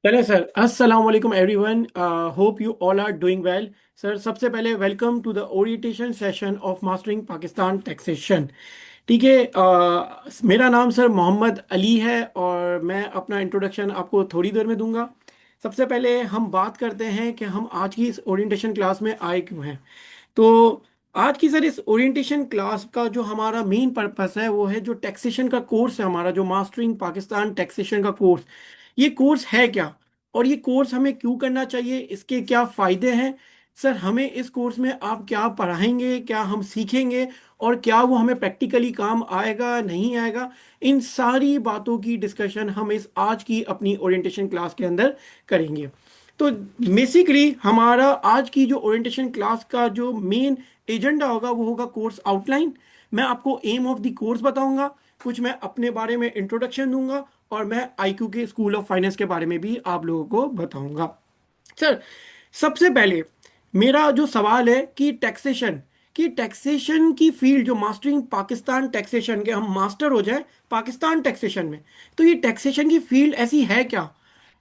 चले सर, अस्सलाम वालेकुम everyone. Hope you all are doing well. Sir, सबसे पहले welcome to the orientation session of mastering Pakistan taxation. ठीक है। मेरा नाम सर मोहम्मद अली है और मैं अपना इंट्रोडक्शन आपको थोड़ी देर में दूंगा। सबसे पहले हम बात करते हैं कि हम आज की इस ओरिएंटेशन क्लास में आए क्यों हैं। तो आज की सर इस ओरिएंटेशन क्लास का जो हमारा मेन पर्पस है वो है जो टैक्सेशन का कोर्स है, हमारा जो मास्टरिंग पाकिस्तान टैक्सेशन का कोर्स। ये कोर्स है क्या और ये कोर्स हमें क्यों करना चाहिए, इसके क्या फायदे हैं। सर, हमें इस कोर्स में आप क्या पढ़ाएंगे, क्या हम सीखेंगे और क्या वो हमें प्रैक्टिकली काम आएगा नहीं आएगा, इन सारी बातों की डिस्कशन हम इस आज की अपनी ओरिएंटेशन क्लास के अंदर करेंगे। तो बेसिकली हमारा आज की जो ओरिएंटेशन क्लास का जो मेन एजेंडा होगा वो होगा कोर्स आउटलाइन। मैं आपको एम ऑफ द कोर्स बताऊंगा, कुछ मैं अपने बारे में इंट्रोडक्शन दूंगा और मैं आईक्यू के स्कूल ऑफ फाइनेंस के बारे में भी आप लोगों को बताऊंगा। सर, सबसे पहले मेरा जो सवाल है कि टैक्सेशन की फील्ड जो मास्टरिंग पाकिस्तान टैक्सेशन के हम मास्टर हो जाए पाकिस्तान टैक्सेशन में, तो ये टैक्सेशन की फील्ड ऐसी है क्या?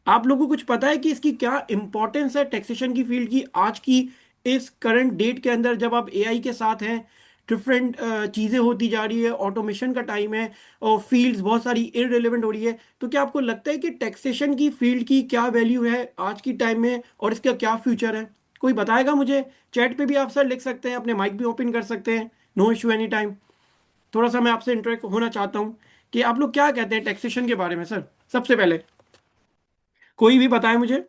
आप लोगों को कुछ पता है कि इसकी क्या इंपॉर्टेंस है टैक्सेशन की फील्ड की आज की इस करंट डेट के अंदर, जब आप एआई के साथ हैं, डिफरेंट चीज़ें होती जा रही है, ऑटोमेशन का टाइम है और फील्ड्स बहुत सारी इररिलेवेंट हो रही है। तो क्या आपको लगता है कि टैक्सेशन की फील्ड की क्या वैल्यू है आज की टाइम में और इसका क्या फ्यूचर है? कोई बताएगा मुझे? चैट पे भी आप सर लिख सकते हैं, अपने माइक भी ओपन कर सकते हैं। No issue anytime. थोड़ा सा मैं आपसे इंटरेक्ट होना चाहता हूँ कि आप लोग क्या कहते हैं टैक्सेशन के बारे में सर। सबसे पहले कोई भी बताए मुझे।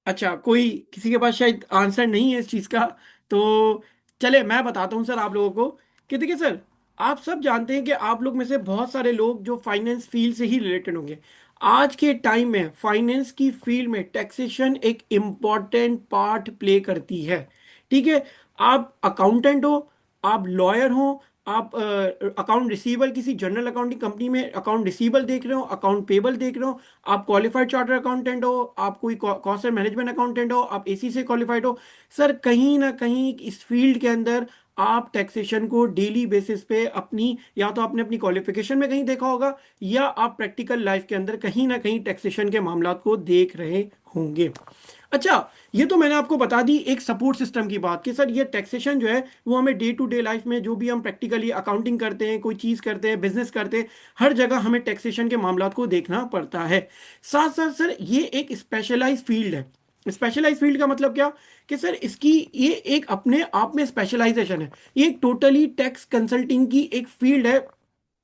अच्छा, कोई किसी के पास शायद आंसर नहीं है इस चीज़ का। तो चले मैं बताता हूँ सर आप लोगों को कि देखिए सर, आप सब जानते हैं कि आप लोग में से बहुत सारे लोग जो फाइनेंस फील्ड से ही रिलेटेड होंगे। आज के टाइम में फाइनेंस की फील्ड में टैक्सेशन एक इम्पॉर्टेंट पार्ट प्ले करती है। ठीक है। आप अकाउंटेंट हो, आप लॉयर हो, आप अकाउंट रिसीवल किसी जनरल अकाउंटिंग कंपनी में अकाउंट रिसीवल देख रहे हो, अकाउंट पेबल देख रहे हो, आप क्वालिफाइड चार्टर अकाउंटेंट हो, आप कोई कॉस्ट एंड मैनेजमेंट अकाउंटेंट हो, आप एसी से क्वालिफाइड हो। सर, कहीं ना कहीं इस फील्ड के अंदर आप टैक्सेशन को डेली बेसिस पे अपनी, या तो आपने अपनी क्वालिफिकेशन में कहीं देखा होगा या आप प्रैक्टिकल लाइफ के अंदर कहीं ना कहीं टैक्सेशन के मामलों को देख रहे होंगे। अच्छा, ये तो मैंने आपको बता दी एक सपोर्ट सिस्टम की बात कि सर ये टैक्सेशन जो है वो हमें डे टू डे लाइफ में जो भी हम प्रैक्टिकली अकाउंटिंग करते हैं, कोई चीज़ करते हैं, बिजनेस करते हैं, हर जगह हमें टैक्सेशन के मामलों को देखना पड़ता है। साथ साथ सर ये एक स्पेशलाइज फील्ड है। स्पेशलाइज फील्ड का मतलब क्या कि सर इसकी ये एक अपने आप में स्पेशलाइजेशन है। ये एक टोटली टैक्स कंसल्टिंग की एक फील्ड है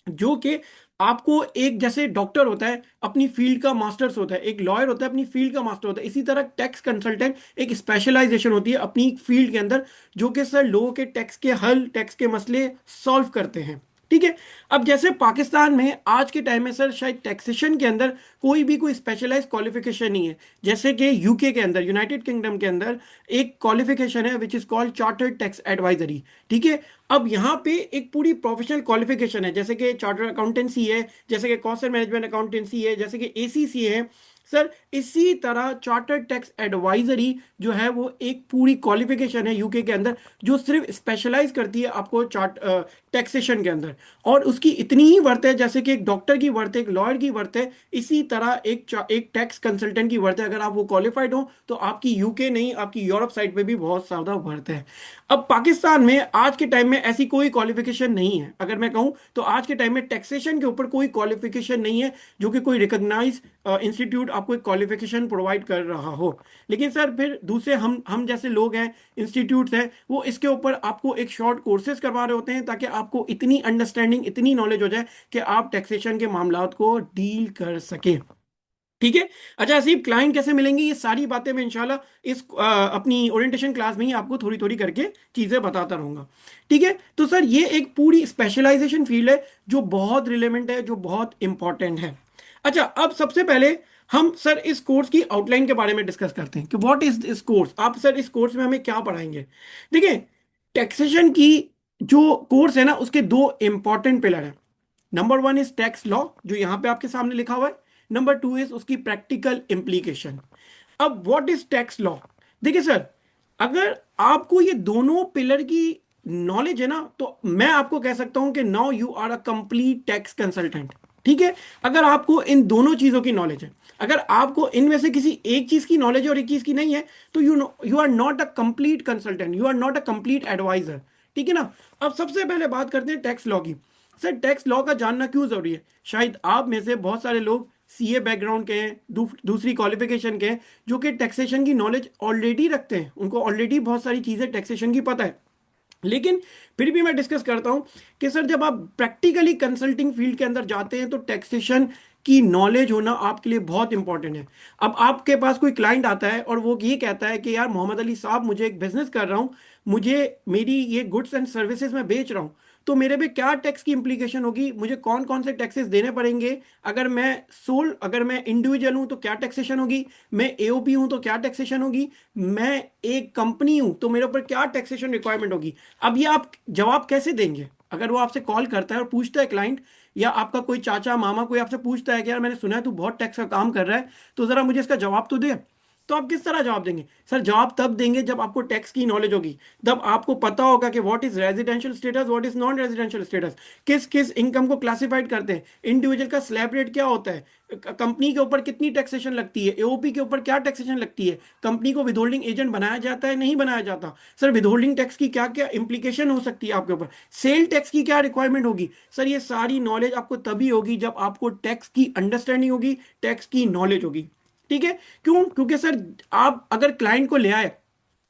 जो कि आपको, एक जैसे डॉक्टर होता है अपनी फील्ड का मास्टर्स होता है, एक लॉयर होता है अपनी फील्ड का मास्टर होता है, इसी तरह टैक्स कंसल्टेंट एक स्पेशलाइजेशन होती है अपनी फील्ड के अंदर, जो कि सर लोगों के टैक्स के हल, टैक्स के मसले सॉल्व करते हैं। ठीक है। अब जैसे पाकिस्तान में आज के टाइम में सर शायद टैक्सेशन के अंदर कोई स्पेशलाइज क्वालिफिकेशन नहीं है। जैसे कि यूके के अंदर, यूनाइटेड किंगडम के अंदर एक क्वालिफिकेशन है which is called chartered tax advisory. ठीक है। अब यहाँ पे एक पूरी प्रोफेशनल क्वालिफिकेशन है, जैसे कि चार्टर्ड अकाउंटेंसी है, जैसे कि कॉस्ट एंड मैनेजमेंट अकाउंटेंसी है, जैसे कि एसीसी है। सर, इसी तरह चार्टर्ड टैक्स एडवाइजरी जो है वो एक पूरी क्वालिफिकेशन है यूके के अंदर, जो सिर्फ स्पेशलाइज करती है आपको चार्ट टैक्सेशन के अंदर। और उसकी इतनी ही वर्थ है जैसे कि एक डॉक्टर की वर्थ है, एक लॉयर की वर्थ है, इसी तरह एक टैक्स कंसल्टेंट की वर्थ है। अगर आप वो क्वालिफाइड हो तो आपकी यूके नहीं, आपकी यूरोप साइड पे भी बहुत ज्यादा वर्थ है। अब पाकिस्तान में आज के टाइम में ऐसी कोई क्वालिफिकेशन नहीं है। अगर मैं कहूं तो आज के टाइम में टैक्सेशन के ऊपर कोई क्वालिफिकेशन नहीं है जो कि कोई रिकॉग्नाइज इंस्टीट्यूट आपको एक क्वालिफिकेशन प्रोवाइड कर रहा हो। लेकिन सर फिर दूसरे हम जैसे लोग हैं, इंस्टीट्यूट्स हैं, वो इसके ऊपर आपको एक शॉर्ट कोर्सेज करवा रहे होते हैं ताकि आपको इतनी अंडरस्टैंडिंग, इतनी नॉलेज हो जाए कि आप टैक्सेशन के मामलात को डील कर सकें। ठीक है। अच्छा असीब, क्लाइंट कैसे मिलेंगे, ये सारी बातें मैं इंशाल्लाह इस अपनी ओरिएंटेशन क्लास में ही आपको थोड़ी थोड़ी करके चीजें बताता रहूंगा। ठीक है। तो सर ये एक पूरी स्पेशलाइजेशन फील्ड है जो बहुत रिलेवेंट है, जो बहुत इंपॉर्टेंट है। अच्छा, अब सबसे पहले हम सर इस कोर्स की आउटलाइन के बारे में डिस्कस करते हैं कि व्हाट इज दिस कोर्स। आप सर इस कोर्स में हमें क्या पढ़ाएंगे? देखिए, टैक्सेशन की जो कोर्स है ना, उसके दो इंपॉर्टेंट पिलर है। Number one is tax law, जो यहां पे आपके सामने लिखा हुआ है। नंबर टू इज उसकी प्रैक्टिकल इंप्लीकेशन। अब व्हाट इज टैक्स लॉ? देखिए सर, अगर आपको ये दोनों पिलर की नॉलेज है ना, तो मैं आपको कह सकता हूं कि now you are a complete tax consultant. ठीक है, अगर आपको इन दोनों चीजों की नॉलेज है, अगर आपको इनमें से किसी एक चीज की नॉलेज है और एक चीज की नहीं है, तो you are not a complete consultant, you are not a complete advisor. ठीक है ना। अब सबसे पहले बात करते हैं टैक्स लॉ की। सर, टैक्स लॉ का जानना क्यों जरूरी है? शायद आप में से बहुत सारे लोग सीए बैकग्राउंड के हैं, दूसरी क्वालिफिकेशन के हैं, जो कि टैक्सेशन की नॉलेज ऑलरेडी रखते हैं, उनको ऑलरेडी बहुत सारी चीजें टैक्सेशन की पता है। लेकिन फिर भी मैं डिस्कस करता हूं कि सर, जब आप प्रैक्टिकली कंसल्टिंग फील्ड के अंदर जाते हैं तो टैक्सेशन की नॉलेज होना आपके लिए बहुत इंपॉर्टेंट है। अब आपके पास कोई क्लाइंट आता है और वो ये कहता है कि यार मोहम्मद अली साहब, मुझे एक बिजनेस कर रहा हूं, मुझे मेरी ये गुड्स एंड सर्विसेज मैं बेच रहा हूं, तो मेरे पे क्या टैक्स की इंप्लीकेशन होगी, मुझे कौन कौन से टैक्सेस देने पड़ेंगे, अगर मैं इंडिविजुअल हूं तो क्या टैक्सेशन होगी, मैं एओपी हूं तो क्या टैक्सेशन होगी, मैं एक कंपनी हूं तो मेरे ऊपर क्या टैक्सेशन रिक्वायरमेंट होगी। अब ये आप जवाब कैसे देंगे? अगर वो आपसे कॉल करता है और पूछता है क्लाइंट, या आपका कोई चाचा मामा कोई आपसे पूछता है कि यार मैंने सुना है तू बहुत टैक्स का काम कर रहा है, तो जरा मुझे इसका जवाब तो दे। तो आप किस तरह जवाब देंगे? सर, जवाब तब देंगे जब आपको टैक्स की नॉलेज होगी, तब आपको पता होगा कि what is residential status, what is non residential status, किस किस इनकम को क्लासिफाइड करते हैं, इंडिविजुअल का स्लैब रेट क्या होता है, कंपनी के ऊपर कितनी टैक्सेशन लगती है, एओपी के ऊपर क्या टैक्सेशन लगती है, कंपनी को विदहोल्डिंग एजेंट बनाया जाता है नहीं बनाया जाता, सर विदहोल्डिंग टैक्स की क्या क्या इंप्लीकेशन हो सकती है आपके ऊपर, सेल टैक्स की क्या रिक्वायरमेंट होगी। सर, ये सारी नॉलेज आपको तभी होगी जब आपको टैक्स की अंडरस्टैंडिंग होगी, टैक्स की नॉलेज होगी। ठीक है। क्यों? क्योंकि सर, आप अगर क्लाइंट को ले आए,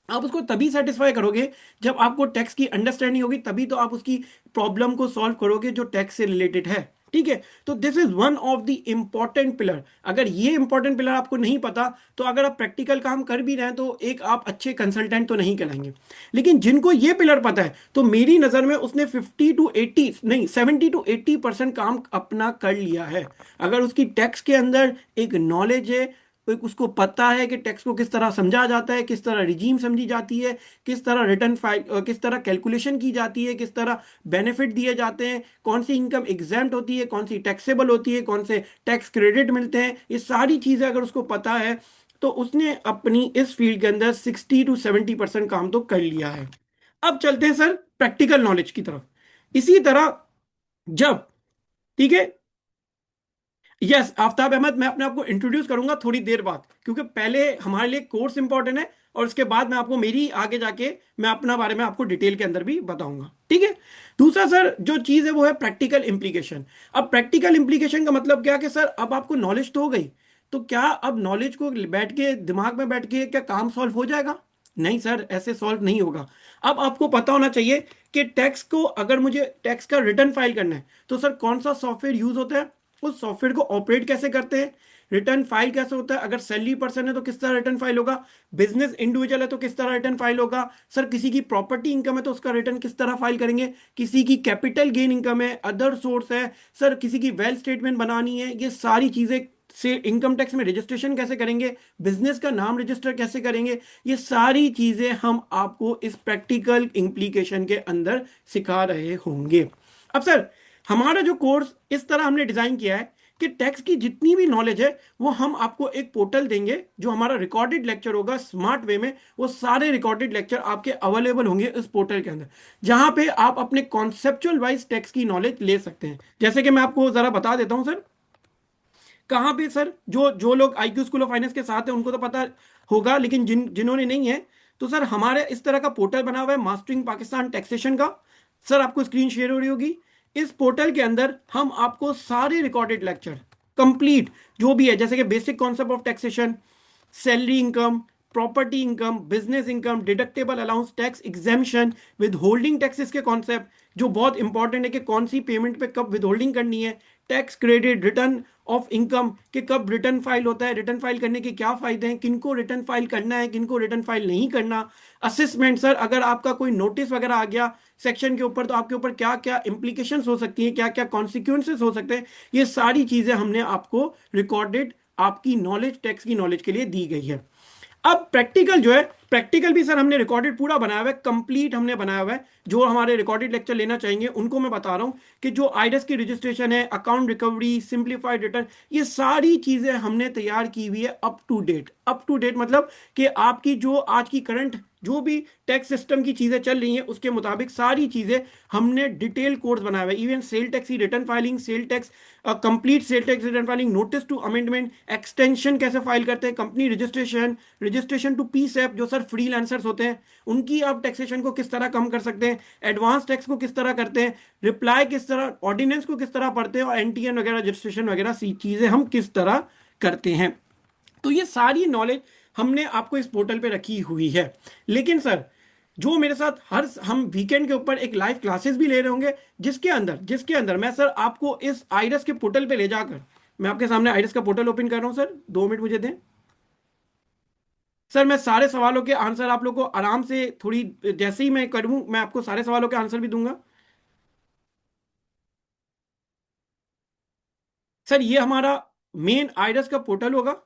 आप उसको तभी सेटिस्फाई करोगे जब आपको टैक्स की अंडरस्टैंडिंग होगी, तभी तो आप उसकी प्रॉब्लम को सॉल्व करोगे जो टैक्स से रिलेटेड है। ठीक है। तो this is one of the important pillar. अगर ये इंपॉर्टेंट पिलर आपको नहीं पता, तो अगर आप प्रैक्टिकल काम कर भी रहे हैं तो एक आप अच्छे कंसल्टेंट तो नहीं कहलाएंगे। लेकिन जिनको ये पिलर पता है, तो मेरी नजर में उसने 50 to 80 नहीं 70 to 80% काम अपना कर लिया है। अगर उसकी टैक्स के अंदर एक नॉलेज है, एक उसको पता है कि टैक्स को किस तरह समझा जाता है, किस तरह रिजीम समझी जाती है, किस तरह रिटर्न फाइल, किस तरह कैलकुलेशन की जाती है, किस तरह बेनिफिट दिए जाते हैं, कौन सी इनकम एग्जेम्प्ट होती है, कौन सी टैक्सेबल होती है, कौन से टैक्स क्रेडिट मिलते हैं, ये सारी चीजें अगर उसको पता है, तो उसने अपनी इस फील्ड के अंदर 60 to 70% काम तो कर लिया है। अब चलते हैं सर प्रैक्टिकल नॉलेज की तरफ। इसी तरह, जब, ठीक है, यस आफ्ताब अहमद, मैं अपने आप को इंट्रोड्यूस करूंगा थोड़ी देर बाद, क्योंकि पहले हमारे लिए कोर्स इंपॉर्टेंट है, और उसके बाद मैं आपको मेरी आगे जाके मैं अपना बारे में आपको डिटेल के अंदर भी बताऊंगा। ठीक है। दूसरा सर जो चीज़ है वो है प्रैक्टिकल इंप्लीकेशन। अब प्रैक्टिकल इंप्लीकेशन का मतलब क्या कि सर, अब आपको नॉलेज तो हो गई, तो क्या अब नॉलेज को बैठ के दिमाग में बैठ के क्या काम सॉल्व हो जाएगा? नहीं सर, ऐसे सॉल्व नहीं होगा। अब आपको पता होना चाहिए कि टैक्स को, अगर मुझे टैक्स का रिटर्न फाइल करना है, तो सर कौन सा सॉफ्टवेयर यूज होता है, उस सॉफ्टवेयर को ऑपरेट कैसे करते हैं, रिटर्न फाइल कैसे होता है, अगर सैलरी पर्सन है तो किस तरह रिटर्न फाइल होगा, बिजनेस इंडिविजुअल है तो किस तरह रिटर्न फाइल होगा, सर किसी की प्रॉपर्टी इनकम है तो उसका रिटर्न किस तरह फाइल करेंगे, किसी की कैपिटल गेन इनकम है, अदर सोर्स है, सर किसी की वेल्थ स्टेटमेंट बनानी है, ये सारी चीजें से इनकम टैक्स में रजिस्ट्रेशन कैसे करेंगे, बिजनेस का नाम रजिस्टर कैसे करेंगे, ये सारी चीजें हम आपको इस प्रैक्टिकल इंप्लीकेशन के अंदर सिखा रहे होंगे। अब सर, हमारा जो कोर्स इस तरह हमने डिजाइन किया है कि टैक्स की जितनी भी नॉलेज है वो हम आपको एक पोर्टल देंगे, जो हमारा रिकॉर्डेड लेक्चर होगा स्मार्ट वे में, वो सारे रिकॉर्डेड लेक्चर आपके अवेलेबल होंगे इस पोर्टल के अंदर, जहां पे आप अपने कॉन्सेप्चुअल वाइज टैक्स की नॉलेज ले सकते हैं। जैसे कि मैं आपको जरा बता देता हूं सर, कहाँ पे सर, जो जो लोग आईक्यू स्कूल ऑफ फाइनेंस के साथ हैं उनको तो पता होगा, लेकिन जिन्होंने नहीं है, तो सर हमारे इस तरह का पोर्टल बना हुआ है मास्टरिंग पाकिस्तान टैक्सेशन का। सर आपको स्क्रीन शेयर हो रही होगी। इस पोर्टल के अंदर हम आपको सारे रिकॉर्डेड लेक्चर कंप्लीट, जो भी है, जैसे कि basic concept of taxation, salary income, property income, business income, deductible allowance tax exemption, with holding taxes के कॉन्सेप्ट, जो बहुत इंपॉर्टेंट है कि कौन सी पेमेंट पे कब विद होल्डिंग करनी है, tax credit, return of income के कब रिटर्न फाइल होता है, रिटर्न फाइल करने के क्या फायदे हैं, किनको रिटर्न फाइल करना है, किनको रिटर्न फाइल नहीं करना, असेसमेंट, सर अगर आपका कोई नोटिस वगैरह आ गया सेक्शन के ऊपर, तो आपके ऊपर क्या क्या इंप्लीकेशंस हो सकती हैं, क्या क्या कॉन्सिक्वेंसेस हो सकते हैं, ये सारी चीजें हमने आपको रिकॉर्डेड आपकी नॉलेज, टैक्स की नॉलेज के लिए दी गई है। अब प्रैक्टिकल जो है प्रैक्टिकल भी सर हमने रिकॉर्डेड पूरा बनाया हुआ है, कंप्लीट हमने बनाया हुआ है। जो हमारे रिकॉर्डेड लेक्चर लेना चाहेंगे उनको मैं बता रहा हूँ कि जो आइडस की रजिस्ट्रेशन है, अकाउंट रिकवरी, सिंप्लीफाइड रिटर्न, ये सारी चीजें हमने तैयार की हुई है up to date. Up to date मतलब कि आपकी जो आज की करंट जो भी टैक्स सिस्टम की चीजें चल रही हैं उसके मुताबिक सारी चीजें हमने डिटेल कोर्स बनाया हुआ है। इवन सेल टैक्स की return filing, sale tax complete sale tax return filing, notice to amendment, extension कैसे फाइल करते हैं, company registration, registration to PSEB जो सर फ्रीलांसर्स होते हैं उनकी आप टैक्सेशन को किस तरह कम कर सकते हैं, एडवांस टैक्स को किस तरह करते हैं, रिप्लाई किस तरह, ऑर्डिनेंस को किस तरह पढ़ते हैं, और एनटीएन वगैरह रजिस्ट्रेशन वगैरह सी चीजें हम किस तरह करते हैं। तो ये सारी नॉलेज हमने आपको इस पोर्टल पे रखी हुई है। लेकिन सर जो मेरे साथ हर हम वीकेंड के ऊपर एक लाइव क्लासेस भी ले रहे होंगे, जिसके अंदर मैं सर आपको इस आइडस के पोर्टल पे ले जाकर, मैं आपके सामने आइडस का पोर्टल ओपन कर रहा हूं सर, 2 मिनट मुझे दें। सर मैं सारे सवालों के आंसर आप लोगों को आराम से थोड़ी, जैसे ही मैं करूं मैं आपको सारे सवालों के आंसर भी दूंगा। सर ये हमारा मेन आइडस का पोर्टल होगा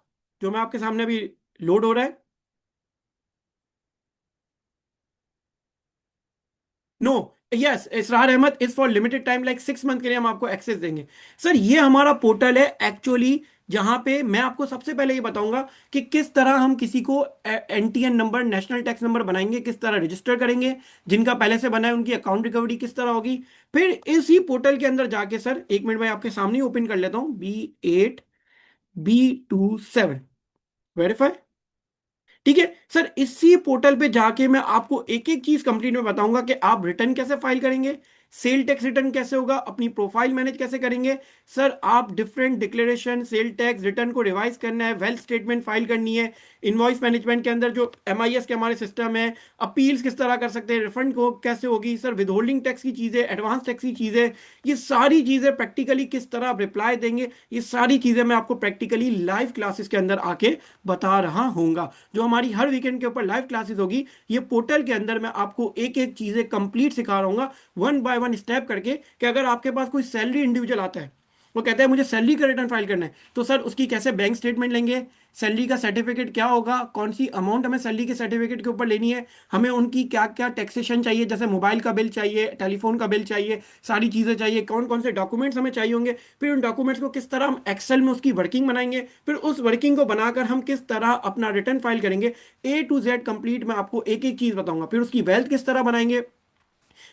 जो मैं आपके सामने अभी लोड हो रहा है। No, yes, Israr Ahmed is for limited time, like 6 month के लिए हम आपको एक्सेस देंगे। सर ये हमारा पोर्टल है एक्चुअली, जहां पे मैं आपको सबसे पहले ये बताऊंगा कि किस तरह हम किसी को NTN number, national tax number बनाएंगे, किस तरह रजिस्टर करेंगे, जिनका पहले से बना है उनकी अकाउंट रिकवरी किस तरह होगी। फिर इसी पोर्टल के अंदर जाके सर, 1 मिनट में आपके सामने ओपन कर लेता हूं, B8B27 वेरीफाई। ठीक है सर, इसी पोर्टल पे जाके मैं आपको एक एक चीज कंप्लीट में बताऊंगा कि आप रिटर्न कैसे फाइल करेंगे, सेल टैक्स रिटर्न कैसे होगा, अपनी प्रोफाइल मैनेज कैसे करेंगे। सर आप different declaration, cell tax return को रिवाइज करना है, वेल्थ स्टेटमेंट फाइल करनी है, इनवॉइस मैनेजमेंट के अंदर जो एमआईएस के हमारे सिस्टम है, अपील्स किस तरह कर सकते हैं, रिफंड को कैसे होगी, सर विदहोल्डिंग टैक्स की चीजें, एडवांस टैक्स की चीजें, ये सारी चीजें प्रैक्टिकली किस तरह आप रिप्लाई देंगे, ये सारी चीजें मैं आपको प्रैक्टिकली लाइव क्लासेस के अंदर आके बता रहा हूँगा। जो हमारी हर वीकेंड के ऊपर लाइव क्लासेस होगी, ये पोर्टल के अंदर मैं आपको एक एक चीजें कंप्लीट सिखा रहा हूँ, वन बाय वन स्टेप करके, कि अगर आपके पास कोई सैलरी इंडिविजुअल आता है, वो कहता है मुझे सैलरी का रिटर्न फाइल करना है, तो सर उसकी कैसे बैंक स्टेटमेंट लेंगे, सैलरी का सर्टिफिकेट क्या होगा, कौन सी अमाउंट हमें सैलरी के सर्टिफिकेट के ऊपर लेनी है, हमें उनकी क्या क्या टैक्सेशन चाहिए, जैसे मोबाइल का बिल चाहिए, टेलीफोन का बिल चाहिए, सारी चीज़ें चाहिए, कौन कौन से डॉक्यूमेंट्स हमें चाहिए होंगे, फिर उन डॉक्यूमेंट्स को किस तरह हम एक्सेल में उसकी वर्किंग बनाएंगे, फिर उस वर्किंग को बनाकर हम किस तरह अपना रिटर्न फाइल करेंगे, A to Z कंप्लीट मैं आपको एक एक चीज़ बताऊंगा। फिर उसकी वेल्थ किस तरह बनाएंगे,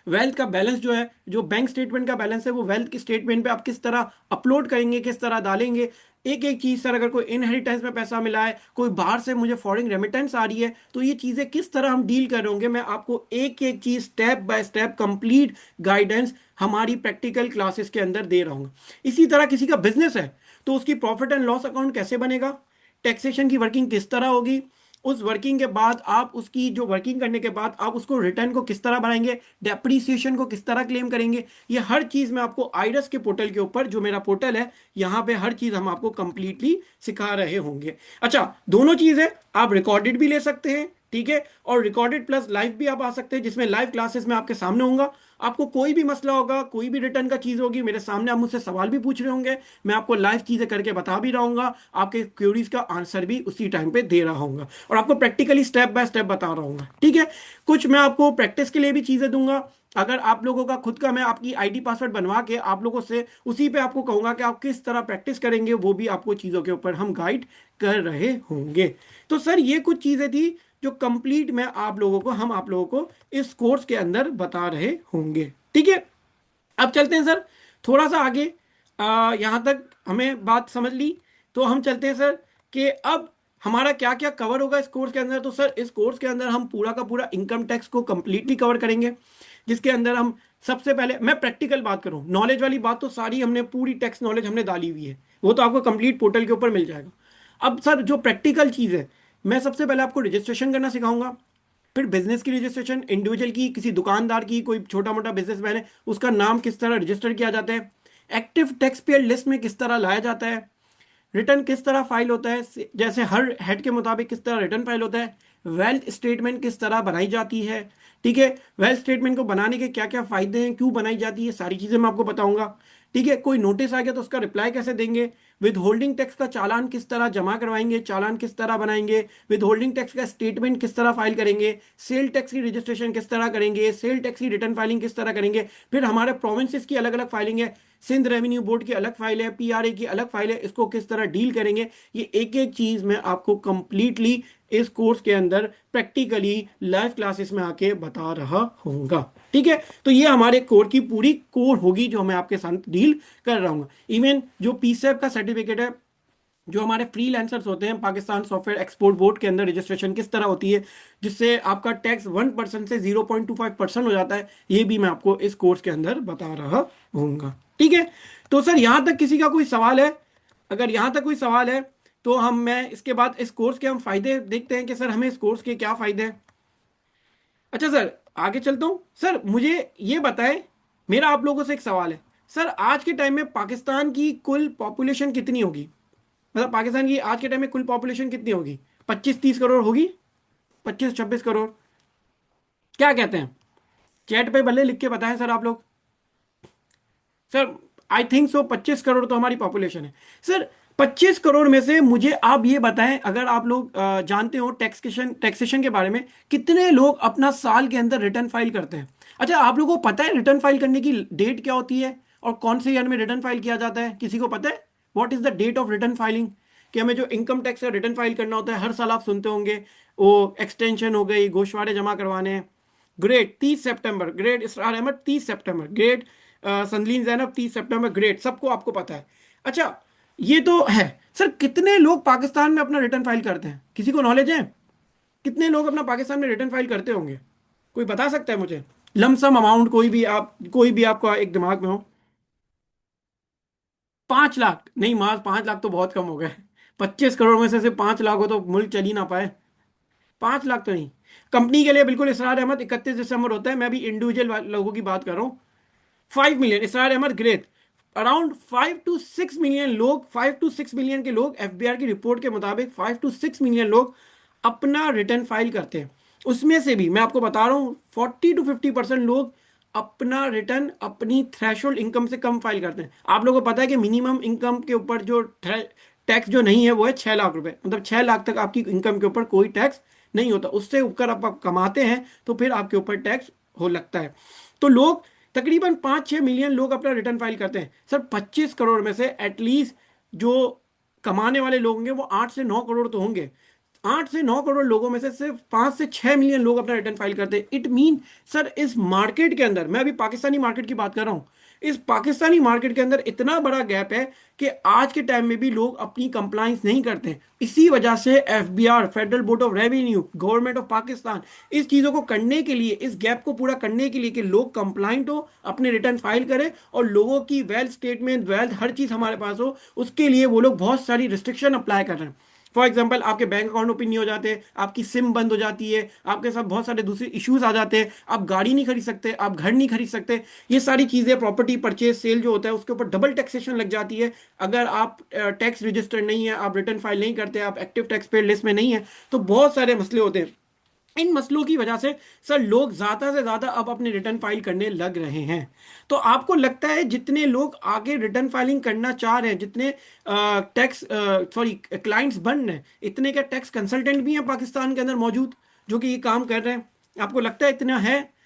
वेल्थ का बैलेंस जो है, जो बैंक स्टेटमेंट का बैलेंस है, वो वेल्थ के स्टेटमेंट पे आप किस तरह अपलोड करेंगे, किस तरह डालेंगे, एक एक चीज। सर अगर कोई इनहेरिटेंस में पैसा मिला है, कोई बाहर से मुझे फॉरेन रेमिटेंस आ रही है, तो ये चीजें किस तरह हम डील कर रहे होंगे, मैं आपको एक एक चीज step by step complete guidance हमारी प्रैक्टिकल क्लासेस के अंदर दे रहा हूँ। इसी तरह किसी का बिजनेस है तो उसकी प्रॉफिट एंड लॉस अकाउंट कैसे बनेगा, टैक्सेशन की वर्किंग किस तरह होगी, उस वर्किंग के बाद आप उसकी जो वर्किंग करने के बाद आप उसको रिटर्न को किस तरह बनाएंगे, डेप्रीसिएशन को किस तरह क्लेम करेंगे, ये हर चीज मैं आपको आइडस के पोर्टल के ऊपर, जो मेरा पोर्टल है, यहाँ पे हर चीज हम आपको कंप्लीटली सिखा रहे होंगे। अच्छा, दोनों चीज है, आप रिकॉर्डेड भी ले सकते हैं, ठीक है, और रिकॉर्डेड प्लस लाइव भी आप आ सकते हैं, जिसमें लाइव क्लासेस में आपके सामने होऊंगा। आपको कोई भी मसला होगा, कोई भी रिटर्न का चीज होगी, मेरे सामने आप मुझसे सवाल भी पूछ रहे होंगे, मैं आपको लाइव चीजें करके बता भी रहूंगा, आपके क्वेरीज का आंसर भी उसी टाइम पे दे रहा हूँ, और आपको प्रैक्टिकली स्टेप बाय स्टेप बता रहा हूँ। ठीक है, कुछ मैं आपको प्रैक्टिस के लिए भी चीजें दूंगा। अगर आप लोगों का खुद का, मैं आपकी आईडी पासवर्ड बनवा के आप लोगों से उसी पे आपको कहूंगा कि आप किस तरह प्रैक्टिस करेंगे, वो भी आपको चीजों के ऊपर हम गाइड कर रहे होंगे। तो सर ये कुछ चीजें थी जो कंप्लीट मैं आप लोगों को, हम आप लोगों को इस कोर्स के अंदर बता रहे होंगे। ठीक है, अब चलते हैं सर थोड़ा सा आगे। यहाँ तक हमें बात समझ ली, तो हम चलते हैं सर कि अब हमारा क्या क्या कवर होगा इस कोर्स के अंदर। तो सर इस कोर्स के अंदर हम पूरा का पूरा इनकम टैक्स को कंप्लीटली कवर करेंगे, जिसके अंदर हम सबसे पहले, मैं प्रैक्टिकल बात करूं, नॉलेज वाली बात तो सारी हमने, पूरी टैक्स नॉलेज हमने डाली हुई है, वो तो आपको कंप्लीट पोर्टल के ऊपर मिल जाएगा। अब सर जो प्रैक्टिकल चीज़ है, मैं सबसे पहले आपको रजिस्ट्रेशन करना सिखाऊंगा, फिर बिजनेस की रजिस्ट्रेशन, इंडिविजुअल की, किसी दुकानदार की, कोई छोटा मोटा बिजनेसमैन है उसका नाम किस तरह रजिस्टर किया जाता है, एक्टिव टैक्स पेयर लिस्ट में किस तरह लाया जाता है, रिटर्न किस तरह फाइल होता है, जैसे हर हेड के मुताबिक किस तरह रिटर्न फाइल होता है, वेल्थ स्टेटमेंट किस तरह बनाई जाती है। ठीक है, वेल्थ स्टेटमेंट को बनाने के क्या क्या फायदे हैं, क्यों बनाई जाती है, सारी चीजें मैं आपको बताऊंगा। ठीक है, कोई नोटिस आ गया तो उसका रिप्लाई कैसे देंगे, विद होल्डिंग टैक्स का चालान किस तरह जमा करवाएंगे, चालान किस तरह बनाएंगे, विद होल्डिंग टैक्स का स्टेटमेंट किस तरह फाइल करेंगे, सेल टैक्स की रजिस्ट्रेशन किस तरह करेंगे, सेल टैक्स की रिटर्न फाइलिंग किस तरह करेंगे। फिर हमारे प्रोविंसेस की अलग अलग फाइलिंग है, सिंध रेवेन्यू बोर्ड की अलग फाइल है, पीआरए की अलग फाइल है, इसको किस तरह डील करेंगे, ये एक एक चीज मैं आपको कंप्लीटली इस कोर्स के अंदर प्रैक्टिकली लाइव क्लासेस में आके बता रहा हूँगा। ठीक है, तो ये हमारे कोर की पूरी कोर होगी जो मैं आपके साथ डील कर रहा हूँ। इवन जो पीसेप का सर्टिफिकेट है, जो हमारे फ्रीलांसर्स होते हैं, पाकिस्तान सॉफ्टवेयर एक्सपोर्ट बोर्ड के अंदर रजिस्ट्रेशन किस तरह होती है जिससे आपका टैक्स 1% से 0.25% हो जाता है, ये भी मैं आपको इस कोर्स के अंदर बता रहा हूँगा। ठीक है, तो सर यहां तक किसी का कोई सवाल है? अगर यहां तक कोई सवाल है तो मैं इसके बाद इस कोर्स के हम फायदे देखते हैं कि सर हमें इस कोर्स के क्या फायदे हैं। अच्छा सर, आगे चलता हूँ। सर मुझे ये बताएं, मेरा आप लोगों से एक सवाल है। सर आज के टाइम में पाकिस्तान की कुल पॉपुलेशन कितनी होगी? मतलब पाकिस्तान की आज के टाइम में कुल पॉपुलेशन कितनी होगी? 25-30 करोड़ होगी? 25-26 करोड़? क्या कहते हैं? चैट पे भले लिख के बताएं सर आप लोग। Sir I think so 25 crore तो हमारी पॉपुलेशन है। सर 25 करोड़ में से मुझे आप ये बताएं, अगर आप लोग जानते हो टैक्सेशन टैक्सेशन के बारे में, कितने लोग अपना साल के अंदर रिटर्न फाइल करते हैं? अच्छा, आप लोगों को पता है रिटर्न फाइल करने की डेट क्या होती है और कौन से ईयर में रिटर्न फाइल किया जाता है? किसी को पता है what is the date of return filing? कि हमें जो इनकम टैक्स का रिटर्न फाइल करना होता है, हर साल आप सुनते होंगे वो एक्सटेंशन हो गई, गोशवारे जमा करवाने हैं। ग्रेट, 30 सितंबर, ग्रेट इसरार अहमद 30 सितंबर, ग्रेट संदलीन जैनब 30 सितंबर, ग्रेट, सबको आपको पता है। अच्छा, ये तो है। सर कितने लोग पाकिस्तान में अपना रिटर्न फाइल करते हैं? किसी को नॉलेज है कितने लोग अपना पाकिस्तान में रिटर्न फाइल करते होंगे? कोई बता सकता है मुझे? लमसम अमाउंट कोई भी, आप कोई भी आपका एक दिमाग में हो। 5 लाख नहीं, मार 5 लाख तो बहुत कम हो गए। 25 करोड़ में से सिर्फ 5 लाख हो तो मुल्क चल ही ना पाए। 5 लाख तो नहीं। कंपनी के लिए बिल्कुल इसरार अहमद 31 दिसंबर होता है, मैं भी इंडिविजुअल लोगों की बात कर रहा हूँ। 5 million, Israr Ahmed great. Around 5 to 6 million लोग, 5 to 6 मिलियन के लोग, एफबीआर की रिपोर्ट के मुताबिक 5 to 6 मिलियन लोग अपना रिटर्न फाइल करते हैं। उसमें से भी मैं आपको बता रहा हूँ 40 to 50% लोग अपना रिटर्न अपनी थ्रेशोल्ड इनकम से कम फाइल करते हैं। आप लोगों को पता है कि मिनिमम इनकम के ऊपर जो टैक्स जो नहीं है वो है 6 लाख रुपए, मतलब 6 लाख तक आपकी इनकम के ऊपर कोई टैक्स नहीं होता। उससे ऊपर आप कमाते हैं तो फिर आपके ऊपर टैक्स हो लगता है। तो लोग तकरीबन 5-6 मिलियन लोग अपना रिटर्न फाइल करते हैं। सर 25 करोड़ में से एटलीस्ट जो कमाने वाले लोग होंगे वो 8 से 9 करोड़ तो होंगे। 8 से 9 करोड़ लोगों में से सिर्फ 5 से 6 मिलियन लोग अपना रिटर्न फाइल करते हैं। इट मीन सर इस मार्केट के अंदर, मैं अभी पाकिस्तानी मार्केट की बात कर रहा हूं, इस पाकिस्तानी मार्केट के अंदर इतना बड़ा गैप है कि आज के टाइम में भी लोग अपनी कंप्लाइंस नहीं करते हैं। इसी वजह से FBR, federal board of revenue, government of Pakistan इस चीज़ों को करने के लिए, इस गैप को पूरा करने के लिए कि लोग कंप्लाइंट हो, अपने रिटर्न फाइल करें और लोगों की वेल्थ स्टेटमेंट, वेल्थ हर चीज़ हमारे पास हो, उसके लिए वो लोग बहुत सारी रिस्ट्रिक्शन अप्लाई कर रहे हैं। फॉर एग्जाम्पल, आपके बैंक अकाउंट ओपन नहीं हो जाते, आपकी सिम बंद हो जाती है, आपके साथ बहुत सारे दूसरे इश्यूज आ जाते हैं, आप गाड़ी नहीं खरीद सकते, आप घर नहीं खरीद सकते। ये सारी चीज़ें, प्रॉपर्टी परचेज सेल जो होता है उसके ऊपर डबल टैक्सेशन लग जाती है अगर आप टैक्स रजिस्टर्ड नहीं है, आप रिटर्न फाइल नहीं करते, आप एक्टिव टैक्स पेड लिस्ट में नहीं है। तो बहुत सारे मसले होते हैं। इन मसलों की वजह से सर लोग ज्यादा से ज्यादा अब अपने रिटर्न फाइल करने लग रहे हैं। तो आपको लगता है जितने लोग आगे रिटर्न फाइलिंग करना चाह रहे हैं, जितने टैक्स सॉरी क्लाइंट्स बन रहे हैं, इतने क्या टैक्स कंसल्टेंट भी हैं पाकिस्तान के अंदर मौजूद जो कि ये काम कर रहे हैं? आपको लगता है इतना है?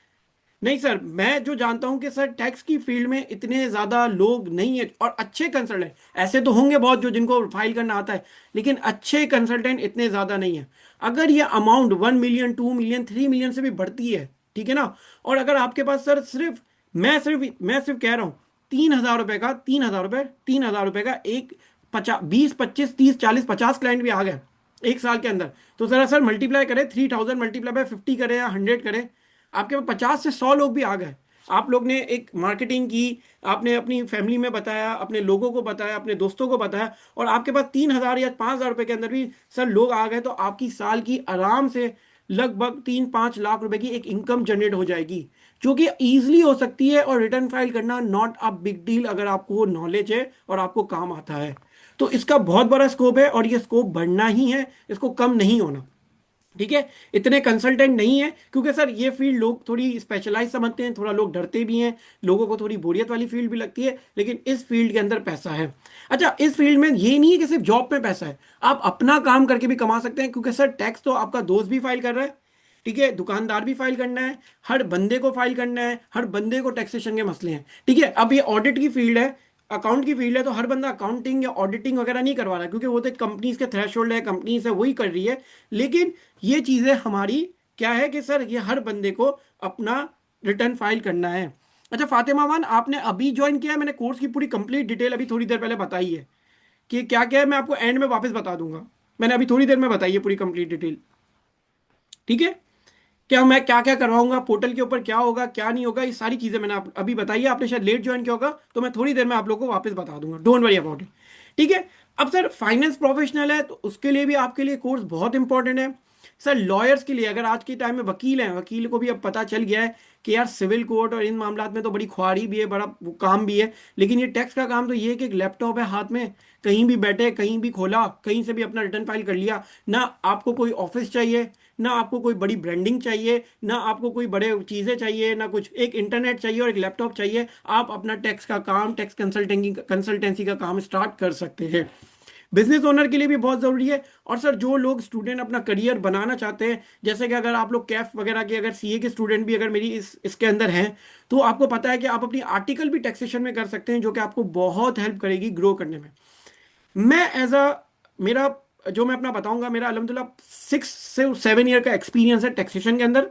नहीं सर, मैं जो जानता हूं कि सर टैक्स की फील्ड में इतने ज्यादा लोग नहीं है, और अच्छे कंसल्टेंट ऐसे तो होंगे बहुत जो जिनको फाइल करना आता है, लेकिन अच्छे कंसल्टेंट इतने ज्यादा नहीं है। अगर ये अमाउंट 1 मिलियन, 2 मिलियन, 3 मिलियन से भी बढ़ती है, ठीक है ना, और अगर आपके पास सर सिर्फ, मैं सिर्फ कह रहा हूँ 3,000 रुपए का, 3,000 रुपए, 3,000 रुपए का एक 50, 20, 25, 30, 40, 50 क्लाइंट भी आ गए एक साल के अंदर, तो जरा सर मल्टीप्लाई करें, 3,000 मल्टीप्लाई बाय 50 करें या 100 करें, आपके पास 50 से 100 लोग भी आ गए। आप लोग ने एक मार्केटिंग की, आपने अपनी फैमिली में बताया, अपने लोगों को बताया, अपने दोस्तों को बताया, और आपके पास 3,000 या 5,000 रुपए के अंदर भी सर लोग आ गए, तो आपकी साल की आराम से लगभग 3-5 लाख रुपए की एक इनकम जनरेट हो जाएगी, जो कि ईजिली हो सकती है। और रिटर्न फाइल करना नॉट अ बिग डील अगर आपको नॉलेज है और आपको काम आता है। तो इसका बहुत बड़ा स्कोप है और ये स्कोप बढ़ना ही है, इसको कम नहीं होना। ठीक है, इतने कंसल्टेंट नहीं है, क्योंकि सर ये फील्ड लोग थोड़ी स्पेशलाइज समझते हैं, थोड़ा लोग डरते भी हैं, लोगों को थोड़ी बोरियत वाली फील्ड भी लगती है, लेकिन इस फील्ड के अंदर पैसा है। अच्छा, इस फील्ड में ये नहीं है कि सिर्फ जॉब में पैसा है, आप अपना काम करके भी कमा सकते हैं, क्योंकि सर टैक्स तो आपका दोस्त भी फाइल कर रहा है, ठीक है, दुकानदार भी फाइल करना है, हर बंदे को फाइल करना है, हर बंदे को टैक्सेशन के मसले हैं, ठीक है। अब ये ऑडिट की फील्ड है, अकाउंट की फील्ड है, तो हर बंदा अकाउंटिंग या ऑडिटिंग वगैरह नहीं करवा रहा है, क्योंकि वो तो कंपनीज के थ्रेशोल्ड है, कंपनीज है वही कर रही है। लेकिन ये चीजें हमारी क्या है कि सर ये हर बंदे को अपना रिटर्न फाइल करना है। अच्छा फातिमा मान, आपने अभी ज्वाइन किया है, मैंने कोर्स की पूरी कंप्लीट डिटेल अभी थोड़ी देर पहले बताई है कि क्या क्या है, मैं आपको एंड में वापस बता दूंगा। मैंने अभी थोड़ी देर में बताई है पूरी कंप्लीट डिटेल, ठीक है। क्या मैं क्या क्या करवाऊंगा, पोर्टल के ऊपर क्या होगा क्या नहीं होगा, ये सारी चीजें मैंने अभी बताई है। आपने शायद लेट ज्वाइन किया होगा, तो मैं थोड़ी देर में आप लोगों को वापस बता दूंगा, डोंट वरी अबाउट इट, ठीक है। अब सर फाइनेंस प्रोफेशनल है तो उसके लिए भी आपके लिए कोर्स बहुत इंपॉर्टेंट है। सर लॉयर्स के लिए, अगर आज के टाइम में वकील हैं, वकील को भी अब पता चल गया है कि यार सिविल कोर्ट और इन मामलात में तो बड़ी ख्वारी भी है, बड़ा वो काम भी है, लेकिन ये टैक्स का काम तो ये है कि एक लैपटॉप है हाथ में, कहीं भी बैठे, कहीं भी खोला, कहीं से भी अपना रिटर्न फाइल कर लिया। ना आपको कोई ऑफिस चाहिए, ना आपको कोई बड़ी ब्रांडिंग चाहिए, ना आपको कोई बड़े चीज़ें चाहिए, ना कुछ, एक इंटरनेट चाहिए और एक लैपटॉप चाहिए, आप अपना टैक्स का काम, टैक्स कंसल्टेंसी का काम स्टार्ट कर सकते हैं। बिजनेस ओनर के लिए भी बहुत ज़रूरी है। और सर जो लोग स्टूडेंट अपना करियर बनाना चाहते हैं, जैसे कि अगर आप लोग कैफ वगैरह के, अगर सीए के स्टूडेंट भी अगर मेरी इसके अंदर हैं, तो आपको पता है कि आप अपनी आर्टिकल भी टैक्सेशन में कर सकते हैं, जो कि आपको बहुत हेल्प करेगी ग्रो करने में। मैं एज अ मेरा जो मैं अपना बताऊंगा, मेरा अलहमदुल्ला 6 से 7 ईयर का एक्सपीरियंस है टैक्सेशन के अंदर।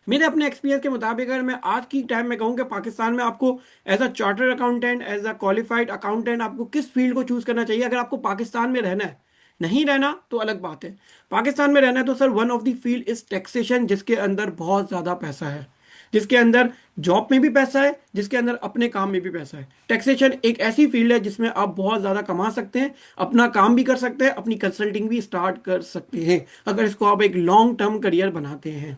मेरे अपने एक्सपीरियंस के मुताबिक अगर मैं आज की टाइम में कहूँ कि पाकिस्तान में आपको as a chartered accountant, as a qualified accountant, आपको किस फील्ड को चूज करना चाहिए, अगर आपको पाकिस्तान में रहना है, नहीं रहना तो अलग बात है, पाकिस्तान में रहना है तो sir one of the field is taxation, जिसके अंदर बहुत ज़्यादा पैसा है, जिसके अंदर जॉब में भी पैसा है, जिसके अंदर अपने काम में भी पैसा है। टैक्सेशन एक ऐसी फील्ड है जिसमें आप बहुत ज़्यादा कमा सकते हैं, अपना काम भी कर सकते हैं, अपनी कंसल्टिंग भी स्टार्ट कर सकते हैं, अगर इसको आप एक लॉन्ग टर्म करियर बनाते हैं,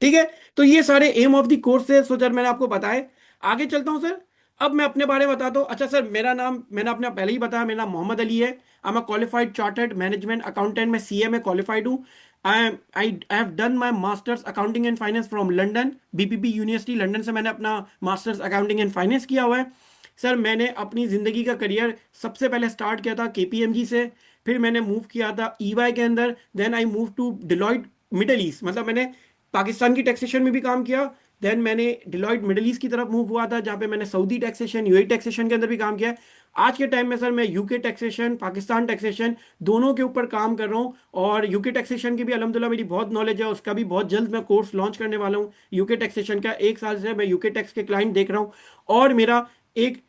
ठीक है। तो ये सारे एम ऑफ द कोर्स है, सो सर मैंने आपको बताए। आगे चलता हूँ सर, अब मैं अपने बारे में बताता हूँ। अच्छा सर, मेरा नाम मैंने अपने पहले ही बताया, मेरा नाम मोहम्मद अली है। I am a qualified chartered management accountant, मैं सीए में क्वालिफाइड हूँ। I have done my masters accounting and finance from London, BPP university London से मैंने अपना मास्टर्स अकाउंटिंग एंड फाइनेंस किया हुआ है। सर मैंने अपनी ज़िंदगी का करियर सबसे पहले स्टार्ट किया था केपीएमजी से, फिर मैंने मूव किया था ईवाई के अंदर, then I move to Deloitte Middle East, मतलब मैंने पाकिस्तान की टैक्सेशन में भी काम किया। देन मैंने डिलॉयट मिडल ईस्ट की तरफ मूव हुआ था, जहाँ पे मैंने सऊदी टैक्सेशन, यूएई टैक्सेशन के अंदर भी काम किया है। आज के टाइम में सर मैं यूके टैक्सेशन, पाकिस्तान टैक्सेशन दोनों के ऊपर काम कर रहा हूँ, और यूके टैक्सेशन की भी अलहमदुलिल्लाह मेरी बहुत नॉलेज है, उसका भी बहुत जल्द मैं कोर्स लॉन्च करने वाला हूँ यूके टैक्सेशन का। 1 साल से मैं यूके टैक्स के क्लाइंट देख रहा हूँ, और मेरा एक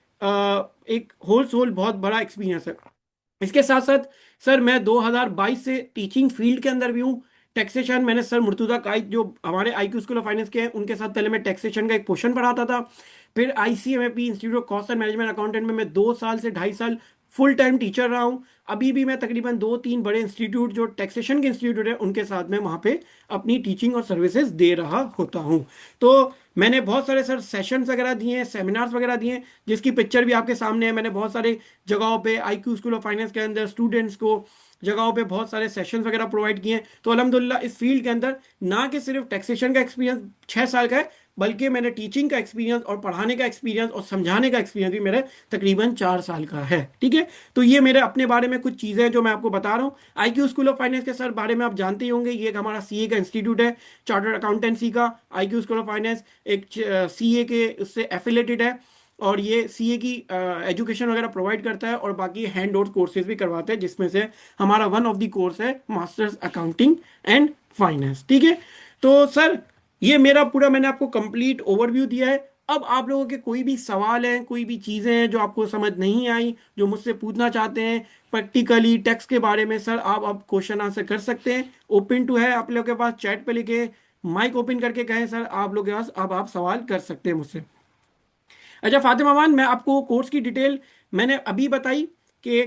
एक होल सोल बहुत बड़ा एक्सपीरियंस है। इसके साथ साथ सर मैं 2022 से टीचिंग फील्ड के अंदर भी हूँ। टैक्सेशन मैंने सर मुर्तुजा काइद जो हमारे आईक्यू स्कूल ऑफ फाइनेंस के हैं, उनके साथ पहले मैं टैक्सेशन का एक पोर्शन पढ़ाता था। फिर ICMAP institute of cost and management accountant में मैं 2 साल से 2.5 साल फुल टाइम टीचर रहा हूँ। अभी भी मैं तकरीबन 2-3 बड़े इंस्टीट्यूट जो टैक्सेशन के इंस्टीट्यूट है उनके साथ में वहाँ पे अपनी टीचिंग और सर्विसेज दे रहा होता हूँ। तो मैंने बहुत सारे सर सेशंस वगैरह दिए हैं, सेमिनार्स वगैरह दिए हैं, जिसकी पिक्चर भी आपके सामने है। मैंने बहुत सारे जगहों पे आईक्यू स्कूल ऑफ फाइनेंस के अंदर स्टूडेंट्स को जगहों पे बहुत सारे सेशंस वगैरह प्रोवाइड किए हैं। तो अल्हम्दुलिल्लाह इस फील्ड के अंदर ना कि सिर्फ टैक्सेशन का एक्सपीरियंस 6 साल का है, बल्कि मैंने टीचिंग का एक्सपीरियंस और पढ़ाने का एक्सपीरियंस और समझाने का एक्सपीरियंस भी मेरे तकरीबन 4 साल का है, ठीक है। तो ये मेरे अपने बारे में कुछ चीज़ें जो मैं आपको बता रहा हूँ। आईक्यू स्कूल ऑफ फाइनेंस के सर बारे में आप जानते ही होंगे, ये एक हमारा सीए का इंस्टीट्यूट है, चार्टर्ड अकाउंटेंसी का। आईक्यू स्कूल ऑफ फाइनेंस एक सीए के उससे एफिलेटेड है, और ये सीए की एजुकेशन वगैरह प्रोवाइड करता है, और बाकी हैंड आउट कोर्सेज भी करवाते हैं, जिसमें से हमारा वन ऑफ द कोर्स है मास्टर्स अकाउंटिंग एंड फाइनेंस, ठीक है। तो सर ये मेरा पूरा मैंने आपको कंप्लीट ओवरव्यू दिया है। अब आप लोगों के कोई भी सवाल हैं, कोई भी चीज़ें हैं जो आपको समझ नहीं आई, जो मुझसे पूछना चाहते हैं प्रैक्टिकली टैक्स के बारे में, सर आप क्वेश्चन आंसर कर सकते हैं। ओपन टू है आप लोगों के पास, चैट पे लिखे, माइक ओपन करके कहें सर आप लोगों के पास, अब आप सवाल कर सकते हैं मुझसे। अच्छा फातिमा मान, मैं आपको कोर्स की डिटेल मैंने अभी बताई कि,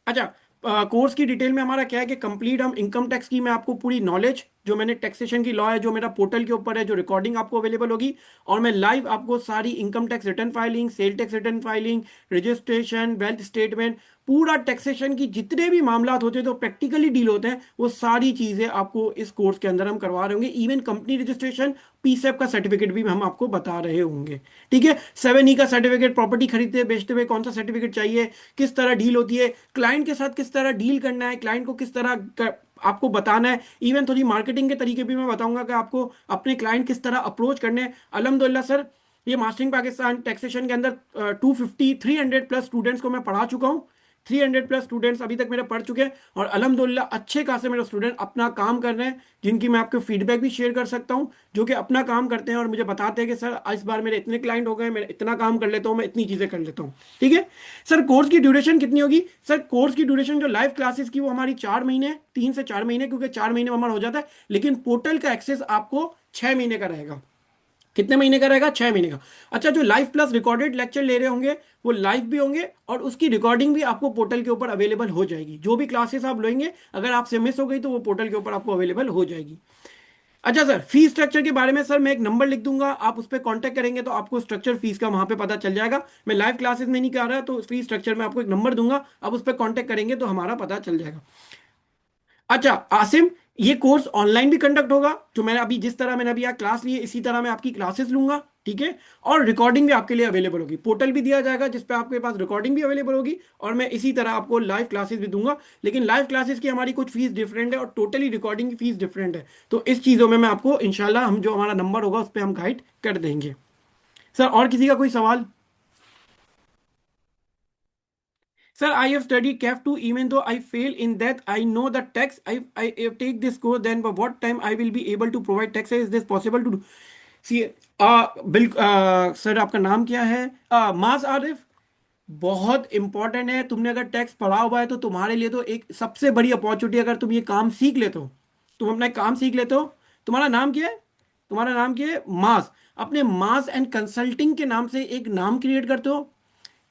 अच्छा कोर्स की डिटेल में हमारा क्या है कि कंप्लीट हम इनकम टैक्स की मैं आपको पूरी नॉलेज जो मैंने टैक्सेशन की लॉ है, जो मेरा पोर्टल के ऊपर है, जो रिकॉर्डिंग आपको अवेलेबल होगी। और मैं लाइव आपको सारी income tax return filing, sale tax return filing, registration, wealth statement, पूरा टैक्सेशन की जितने भी मामला होते हैं तो प्रैक्टिकली डील होते हैं, वो सारी चीजें आपको इस कोर्स के अंदर हम करवा रहे होंगे। इवन कंपनी रजिस्ट्रेशन, पीसेप का सर्टिफिकेट भी हम आपको बता रहे होंगे। ठीक है, 7E का सर्टिफिकेट, प्रॉपर्टी खरीदते बेचते हुए कौन सा सर्टिफिकेट चाहिए, किस तरह डील होती है, क्लाइंट के साथ किस तरह डील करना है, क्लाइंट को किस तरह आपको बताना है। इवन थोड़ी मार्केटिंग के तरीके भी मैं बताऊंगा कि आपको अपने क्लाइंट किस तरह अप्रोच करने हैं। अल्हम्दुलिल्लाह सर, ये मास्टरिंग पाकिस्तान टैक्सेशन के अंदर 300 प्लस स्टूडेंट्स को मैं पढ़ा चुका हूँ। 300 प्लस स्टूडेंट्स अभी तक मेरे पढ़ चुके हैं, और अल्हम्दुलिल्लाह अच्छे खासे मेरे स्टूडेंट अपना काम कर रहे हैं, जिनकी मैं आपको फीडबैक भी शेयर कर सकता हूँ, जो कि अपना काम करते हैं और मुझे बताते हैं कि सर इस बार मेरे इतने क्लाइंट हो गए, मैं इतना काम कर लेता हूँ, मैं इतनी चीज़ें कर लेता हूँ। ठीक है सर, कोर्स की ड्यूरेशन कितनी होगी? सर कोर्स की ड्यूरेशन जो लाइव क्लासेस की वो हमारी 4 महीने है, 3 से 4 महीने, क्योंकि 4 महीने में हमारा हो जाता है। लेकिन पोर्टल का एक्सेस आपको 6 महीने का रहेगा। कितने महीने का रहेगा? 6 महीने का। अच्छा, जो लाइव प्लस रिकॉर्डेड लेक्चर ले रहे होंगे वो लाइव भी होंगे, और उसकी रिकॉर्डिंग भी आपको पोर्टल के ऊपर अवेलेबल हो जाएगी। जो भी क्लासेस आप लेंगे, अगर आपसे मिस हो गई तो वो पोर्टल के ऊपर आपको अवेलेबल हो जाएगी। अच्छा सर, फीस स्ट्रक्चर के बारे में सर मैं एक नंबर लिख दूंगा, आप उस पर कांटेक्ट करेंगे तो आपको स्ट्रक्चर फीस का वहां पे पता चल जाएगा। मैं लाइव क्लासेस में नहीं कर रहा, तो फीस स्ट्रक्चर में आपको एक नंबर दूंगा, आप उस पर कांटेक्ट करेंगे तो हमारा पता चल जाएगा। अच्छा आसिम, ये कोर्स ऑनलाइन भी कंडक्ट होगा, जो मैंने अभी जिस तरह मैंने अभी यहाँ क्लास ली है इसी तरह मैं आपकी क्लासेस लूंगा। ठीक है, और रिकॉर्डिंग भी आपके लिए अवेलेबल होगी, पोर्टल भी दिया जाएगा जिस पे आपके पास रिकॉर्डिंग भी अवेलेबल होगी, और मैं इसी तरह आपको लाइव क्लासेस भी दूंगा। लेकिन लाइव क्लासेस की हमारी कुछ फीस डिफरेंट है और टोटली रिकॉर्डिंग की फीस डिफरेंट है। तो इस चीज़ों में मैं आपको इंशाल्लाह, हम जो हमारा नंबर होगा उस पर हम गाइड कर देंगे। सर और किसी का कोई सवाल? Sir, I have studied CAF 2 even though I fail in that. I know the text. I take this course, then by what time I will be able to provide text? Is this possible to do? सी बिल्कुल sir, आपका नाम क्या है? माज आरिफ। बहुत important है, तुमने अगर टैक्स पढ़ा हुआ है तो तुम्हारे लिए तो एक सबसे बड़ी अपॉर्चुनिटी, अगर तुम ये काम सीख लेते हो, तुम अपना एक काम सीख लेते हो। तुम्हारा नाम क्या है? तुम्हारा नाम क्या है? मास। अपने मास एंड कंसल्टिंग के नाम से एक नाम क्रिएट करते हो,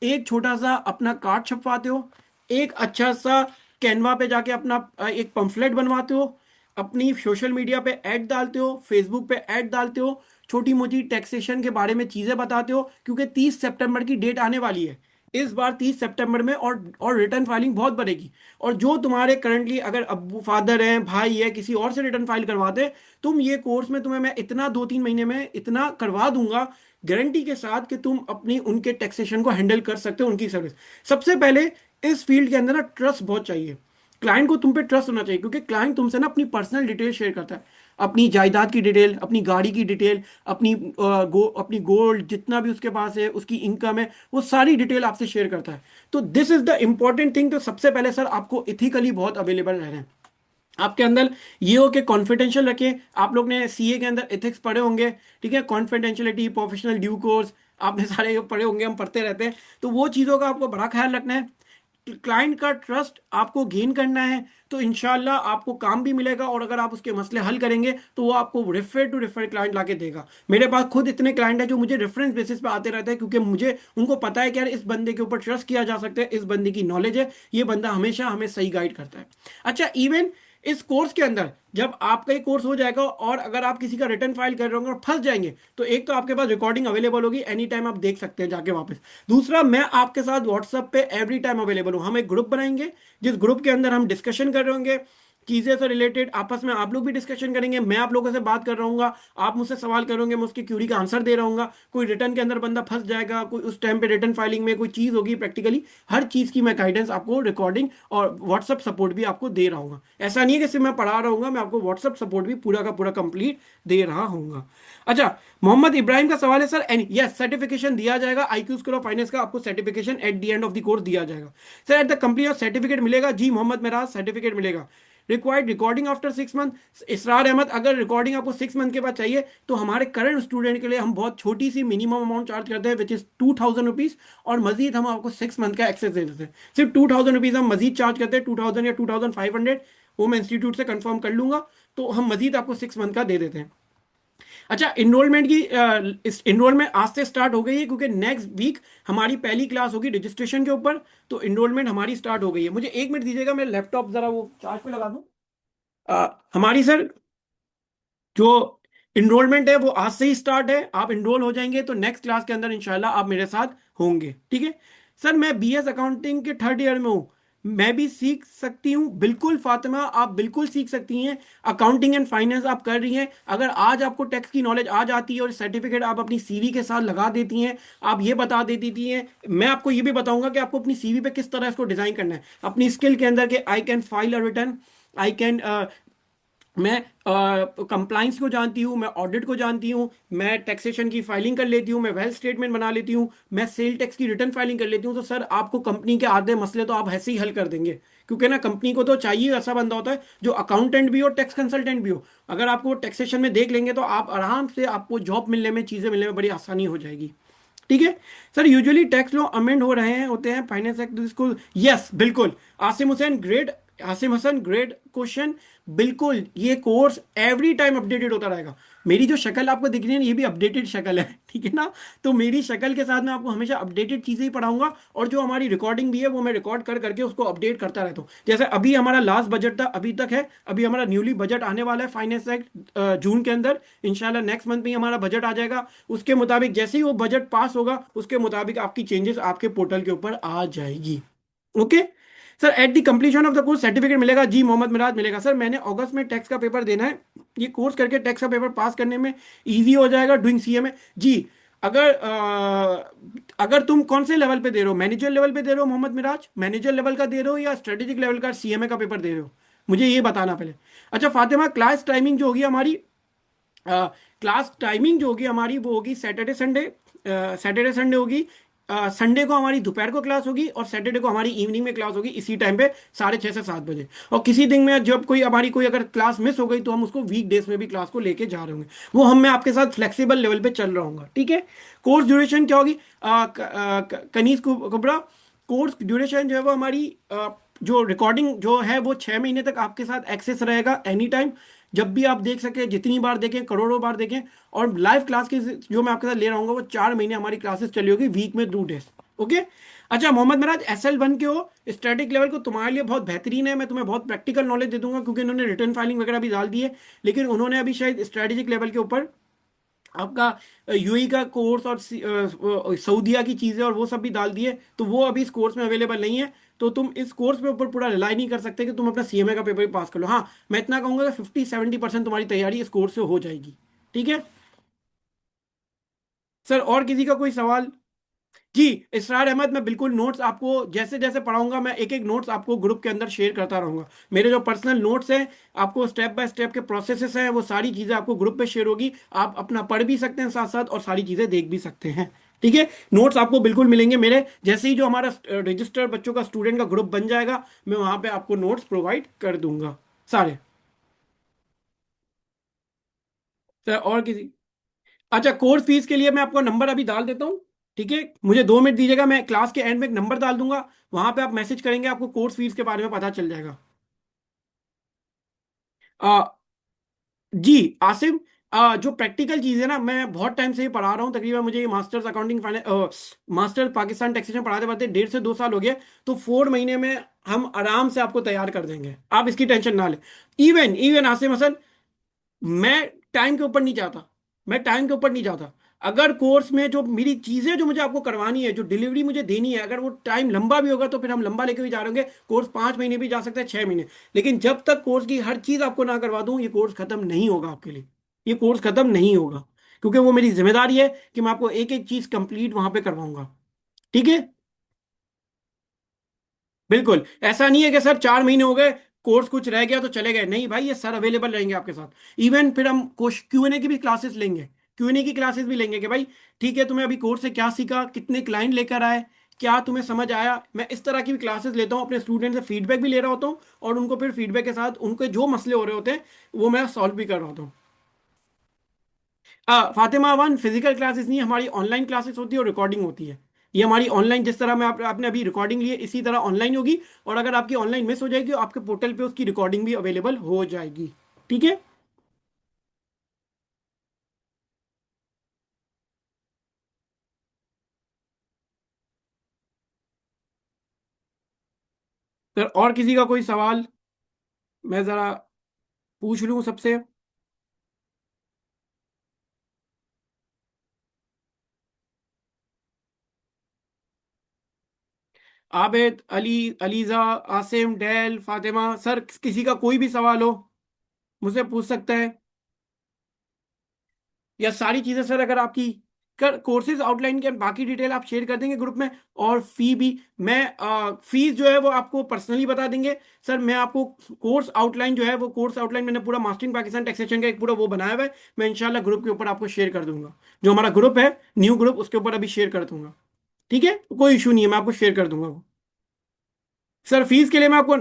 एक छोटा सा अपना कार्ड छपवाते हो, एक अच्छा सा कैनवा पे जाके अपना एक पंफलेट बनवाते हो, अपनी सोशल मीडिया पे ऐड डालते हो, फेसबुक पे ऐड डालते हो, छोटी मोटी टैक्सेशन के बारे में चीजें बताते हो, क्योंकि 30 सितंबर की डेट आने वाली है इस बार, 30 सितंबर में, और रिटर्न फाइलिंग बहुत बढ़ेगी। और जो तुम्हारे करंटली अगर अब्बू फादर हैं, भाई है, किसी और से रिटर्न फाइल करवाते हैं, तुम ये कोर्स में तुम्हें मैं इतना 2-3 महीने में इतना करवा दूंगा, गारंटी के साथ कि तुम अपनी उनके टैक्सेशन को हैंडल कर सकते हो, उनकी सर्विस। सबसे पहले इस फील्ड के अंदर ना ट्रस्ट बहुत चाहिए, क्लाइंट को तुम पे ट्रस्ट होना चाहिए, क्योंकि क्लाइंट तुमसे ना अपनी पर्सनल डिटेल शेयर करता है, अपनी जायदाद की डिटेल, अपनी गाड़ी की डिटेल, अपनी गोल्ड जितना भी उसके पास है, उसकी इनकम है, वो सारी डिटेल आपसे शेयर करता है। तो this is the important thing. तो सबसे पहले सर आपको इथिकली बहुत अवेलेबल रहना है, आपके अंदर ये हो कि कॉन्फिडेंशियल रखें। आप लोग ने सीए के अंदर एथिक्स पढ़े होंगे, ठीक है, कॉन्फिडेंशियलिटी, प्रोफेशनल ड्यू कोर्स, आपने सारे पढ़े होंगे, हम पढ़ते रहते हैं। तो वो चीज़ों का आपको बड़ा ख्याल रखना है, क्लाइंट का ट्रस्ट आपको गेन करना है, तो इंशाल्लाह आपको काम भी मिलेगा, और अगर आप उसके मसले हल करेंगे तो वो आपको रेफर टू रेफर क्लाइंट लाके देगा। मेरे पास खुद इतने क्लाइंट हैं जो मुझे रेफरेंस बेसिस पे आते रहते हैं, क्योंकि मुझे उनको पता है कि यार इस बंदे के ऊपर ट्रस्ट किया जा सकता है, इस बंदे की नॉलेज है, ये बंदा हमेशा हमें सही गाइड करता है। अच्छा, इवन इस कोर्स के अंदर जब आपका ही कोर्स हो जाएगा, और अगर आप किसी का रिटर्न फाइल कर रहे होंगे और फंस जाएंगे, तो एक तो आपके पास रिकॉर्डिंग अवेलेबल होगी, एनी टाइम आप देख सकते हैं जाके वापस। दूसरा, मैं आपके साथ व्हाट्सएप पे एवरी टाइम अवेलेबल हूँ। हम एक ग्रुप बनाएंगे, जिस ग्रुप के अंदर हम डिस्कशन कर रहे होंगे चीज़ें से रिलेटेड, आपस में आप लोग भी डिस्कशन करेंगे, मैं आप लोगों से बात कर रहा हूँ, आप मुझसे सवाल करोगे, मैं उसकी क्यूरी का आंसर दे रहा हूँ। कोई रिटर्न के अंदर बंदा फंस जाएगा, कोई उस टाइम पे रिटर्न फाइलिंग में कोई चीज़ होगी प्रैक्टिकली, हर चीज़ की मैं गाइडेंस आपको रिकॉर्डिंग और व्हाट्सअप सपोर्ट भी आपको दे रहा हूँ। ऐसा नहीं है कि सिर्फ मैं पढ़ा रहा हूँ, मैं आपको व्हाट्सअप सपोर्ट भी पूरा का पूरा कंप्लीट दे रहा हूँ। अच्छा, मोहम्मद इब्राहिम का सवाल है सर, एंड यस सर्टिफिकेशन दिया जाएगा, IQ स्कूल ऑफ फाइनेंस का आपको certification at the end of the course दिया जाएगा। Sir at the complete of certificate मिलेगा? जी मोहम्मद मेरा सर्टिफिकेट मिलेगा। Required recording after 6 month. Israr Ahmed, अगर रिकॉर्डिंग आपको 6 मंथ के बाद चाहिए तो हमारे करंट स्टूडेंट के लिए हम बहुत छोटी सी मिनिमम अमाउंट चार्ज करते हैं, विच इज 2000 रुपीज, और मजीद हम आपको 6 मंथ का एक्सेस दे देते हैं। सिर्फ 2000 रुपीज हम मजीद चार्ज करते हैं, 2000 या 2500, वो मैं इंस्टीट्यूट से कंफर्म कर लूंगा, तो हम मजीद आपको 6 मंथ का दे देते हैं। अच्छा, इनरोलमेंट की इस इनरोलमेंट आज से स्टार्ट हो गई है, क्योंकि नेक्स्ट वीक हमारी पहली क्लास होगी रजिस्ट्रेशन के ऊपर, तो इनरोलमेंट हमारी स्टार्ट हो गई है। मुझे 1 मिनट दीजिएगा, मैं लैपटॉप जरा वो चार्ज पे लगा दूं। हमारी सर जो इनरोलमेंट है वो आज से ही स्टार्ट है। आप इनरोल हो जाएंगे तो नेक्स्ट क्लास के अंदर इंशाल्लाह आप मेरे साथ होंगे, ठीक है। सर मैं बीएस अकाउंटिंग के थर्ड ईयर में हूँ, मैं भी सीख सकती हूँ? बिल्कुल फातिमा, आप बिल्कुल सीख सकती हैं। अकाउंटिंग एंड फाइनेंस आप कर रही हैं, अगर आज आपको टैक्स की नॉलेज आ जाती है और सर्टिफिकेट आप अपनी सीवी के साथ लगा देती हैं, आप ये बता देती थी हैं, मैं आपको ये भी बताऊंगा कि आपको अपनी सीवी पे किस तरह इसको डिजाइन करना है अपनी स्किल के अंदर, के I can file a return, I can, मैं कंप्लाइंस को जानती हूँ, मैं ऑडिट को जानती हूँ, मैं टैक्सेशन की फाइलिंग कर लेती हूँ, मैं वेल्थ स्टेटमेंट बना लेती हूँ, मैं सेल टैक्स की रिटर्न फाइलिंग कर लेती हूँ। तो सर आपको कंपनी के आधे मसले तो आप ऐसे ही हल कर देंगे, क्योंकि ना कंपनी को तो चाहिए ऐसा बंदा होता है जो अकाउंटेंट भी हो, टैक्स कंसल्टेंट भी हो। अगर आपको टैक्सेशन में देख लेंगे तो आप आराम से, आपको जॉब मिलने में, चीज़ें मिलने में बड़ी आसानी हो जाएगी, ठीक है। Sir usually tax law amend हो रहे हैं होते हैं फाइनेंस एक्ट को, यस बिल्कुल। Asim Hussain great, Asim Hasan great question. बिल्कुल, ये कोर्स एवरी टाइम अपडेटेड होता रहेगा। मेरी जो शक्ल आपको दिख रही है ये भी अपडेटेड शक्ल है, ठीक है ना। तो मेरी शक्ल के साथ मैं आपको हमेशा अपडेटेड चीजें ही पढ़ाऊंगा, और जो हमारी रिकॉर्डिंग भी है वो मैं रिकॉर्ड कर करके उसको अपडेट करता रहता हूँ। जैसे अभी हमारा लास्ट बजट था, अभी तक है, अभी हमारा न्यूली बजट आने वाला है फाइनेंस एक्ट जून के अंदर, इंशाल्लाह नेक्स्ट मंथ में ही हमारा बजट आ जाएगा। उसके मुताबिक जैसे ही वो बजट पास होगा उसके मुताबिक आपकी चेंजेस आपके पोर्टल के ऊपर आ जाएगी। Okay. Sir at the completion of the course certificate मिलेगा? जी मोहम्मद मिराज मिलेगा। सर मैंने अगस्त में टैक्स का पेपर देना है, ये कोर्स करके टैक्स का पेपर पास करने में इजी हो जाएगा डूइंग सीए में। जी, अगर अगर तुम कौन से लेवल पे दे रहे हो, मैनेजर लेवल पे दे रहे हो मोहम्मद मिराज, मैनेजर लेवल का दे रहे हो या स्ट्रेटेजिक लेवल का सीएमए का पेपर दे रहे हो, मुझे ये बताना पहले। अच्छा फातिमा, क्लास टाइमिंग जो होगी हमारी, क्लास टाइमिंग जो होगी हमारी वो होगी सैटरडे संडे, सैटरडे संडे होगी, संडे को हमारी दोपहर को क्लास होगी और सैटरडे को हमारी इवनिंग में क्लास होगी इसी टाइम पे, 6:30 से 7 बजे। और किसी दिन में जब कोई हमारी कोई अगर क्लास मिस हो गई तो हम उसको वीक डेज में भी क्लास को लेके जा रहे होंगे, वो हम मैं आपके साथ फ्लेक्सिबल लेवल पे चल रहा हूँ, ठीक है। कोर्स ड्यूरेशन क्या होगी कनीज कुबरा? कोर्स ड्यूरेशन जो है वो हमारी जो रिकॉर्डिंग जो है वो 6 महीने तक आपके साथ एक्सेस रहेगा एनी टाइम, जब भी आप देख सकें, जितनी बार देखें, करोड़ों बार देखें। और लाइव क्लास की जो मैं आपके साथ ले रहा हूँ वो 4 महीने हमारी क्लासेस चली होगी, वीक में 2 डेज। ओके। अच्छा मोहम्मद मिराज, SL1 के हो, स्टैटिक लेवल को तुम्हारे लिए बहुत बेहतरीन है, मैं तुम्हें बहुत प्रैक्टिकल नॉलेज दे दूंगा क्योंकि इन्होंने रिटर्न फाइलिंग वगैरह भी डाल दी है, लेकिन उन्होंने अभी शायद स्ट्रेटेजिक लेवल के ऊपर आपका यूएई का कोर्स और सऊदीया की चीज़ें और वो सब भी डाल दिए, तो वो अभी इस कोर्स में अवेलेबल नहीं है। तो तुम इस कोर्स पे ऊपर पूरा रिलाई नहीं कर सकते कि तुम अपना सीएमए का पेपर भी पास कर लो। हाँ, मैं इतना कहूंगा कि 50-70% तुम्हारी तैयारी इस कोर्स से हो जाएगी, ठीक है। सर और किसी का कोई सवाल? जी, इसरार अहमद, मैं बिल्कुल नोट्स आपको जैसे जैसे पढ़ाऊंगा मैं एक एक नोट्स आपको ग्रुप के अंदर शेयर करता रहूंगा। मेरे जो पर्सनल नोट्स हैं, आपको स्टेप बाय स्टेप के प्रोसेसेस हैं, वो सारी चीज़ें आपको ग्रुप पे शेयर होगी, आप अपना पढ़ भी सकते हैं साथ साथ और सारी चीज़ें देख भी सकते हैं, ठीक है। नोट्स आपको बिल्कुल मिलेंगे मेरे, जैसे ही जो हमारा रजिस्टर्ड बच्चों का स्टूडेंट का ग्रुप बन जाएगा मैं वहां पे आपको नोट्स प्रोवाइड कर दूंगा सारे। सर और किसी? अच्छा, कोर्स फीस के लिए मैं आपको नंबर अभी डाल देता हूँ, ठीक है। मुझे 2 मिनट दीजिएगा, मैं क्लास के एंड में एक नंबर डाल दूंगा, वहां पे आप मैसेज करेंगे, आपको कोर्स फीस के बारे में पता चल जाएगा। आ, जी आसिम, जो प्रैक्टिकल चीज़ है ना, मैं बहुत टाइम से ही पढ़ा रहा हूँ, तकरीबन मुझे ये masters accounting finance, master Pakistan taxation पढ़ाते पढ़ाते 1.5 से 2 साल हो गए। तो 4 महीने में हम आराम से आपको तैयार कर देंगे, आप इसकी टेंशन ना लें। इवन इवन आसिम हसन, मैं टाइम के ऊपर नहीं जाता, मैं टाइम के ऊपर नहीं जाता। अगर कोर्स में जो मेरी चीजें जो मुझे आपको करवानी है, जो डिलीवरी मुझे देनी है, अगर वो टाइम लंबा भी होगा तो फिर हम लंबा लेके भी जा रहे होंगे, कोर्स 5 महीने भी जा सकता है, 6 महीने। लेकिन जब तक कोर्स की हर चीज आपको ना करवा दूं ये कोर्स खत्म नहीं होगा आपके लिए, ये कोर्स खत्म नहीं होगा, क्योंकि वो मेरी जिम्मेदारी है कि मैं आपको एक एक चीज कंप्लीट वहां पे करवाऊंगा, ठीक है। बिल्कुल ऐसा नहीं है कि सर 4 महीने हो गए, कोर्स कुछ रह गया तो चले गए, नहीं भाई, ये सर अवेलेबल रहेंगे आपके साथ। इवन फिर हम क्यूएनए की भी क्लासेस लेंगे, क्यूएनए की क्लासेस भी लेंगे कि भाई ठीक है, तुम्हें अभी कोर्स से क्या सीखा, कितने क्लाइंट लेकर आए, क्या तुम्हें समझ आया। मैं इस तरह की भी क्लासेस लेता हूँ, अपने स्टूडेंट से फीडबैक भी ले रहा होता हूँ और उनको फिर फीडबैक के साथ उनके जो मसले हो रहे होते हैं वो मैं सॉल्व भी कर रहा होता हूँ। फातिमा वन, फिजिकल क्लासेस नहीं, हमारी ऑनलाइन क्लासेस होती है और रिकॉर्डिंग होती है। ये हमारी ऑनलाइन, जिस तरह मैं आपने अभी रिकॉर्डिंग ली है इसी तरह ऑनलाइन होगी, और अगर आपकी ऑनलाइन मिस हो जाएगी तो आपके पोर्टल पे उसकी रिकॉर्डिंग भी अवेलेबल हो जाएगी, ठीक है। तो और किसी का कोई सवाल मैं ज़रा पूछ लूँ सबसे? Abid, Ali, ELISA, Asim, Dell, Fatima. Sir किसी का कोई भी सवाल हो मुझसे पूछ सकते हैं। या सारी चीजें सर अगर आपकी कर कोर्सेज आउटलाइन के बाकी डिटेल आप शेयर कर देंगे ग्रुप में। और फी भी मैं फीस जो है वो आपको पर्सनली बता देंगे। सर मैं आपको कोर्स आउटलाइन जो है वो कोर्स आउटलाइन मैंने पूरा मास्टरिंग पाकिस्तान टैक्सेशन का एक पूरा वो बनाया हुआ है। मैं इंशाल्लाह ग्रुप के ऊपर आपको शेयर कर दूंगा। जो हमारा ग्रुप है, न्यू ग्रुप, उसके ऊपर अभी शेयर कर दूंगा। ठीक है, कोई इशू नहीं है, मैं आपको शेयर कर दूंगा वो। सर फीस के लिए मैं आपको,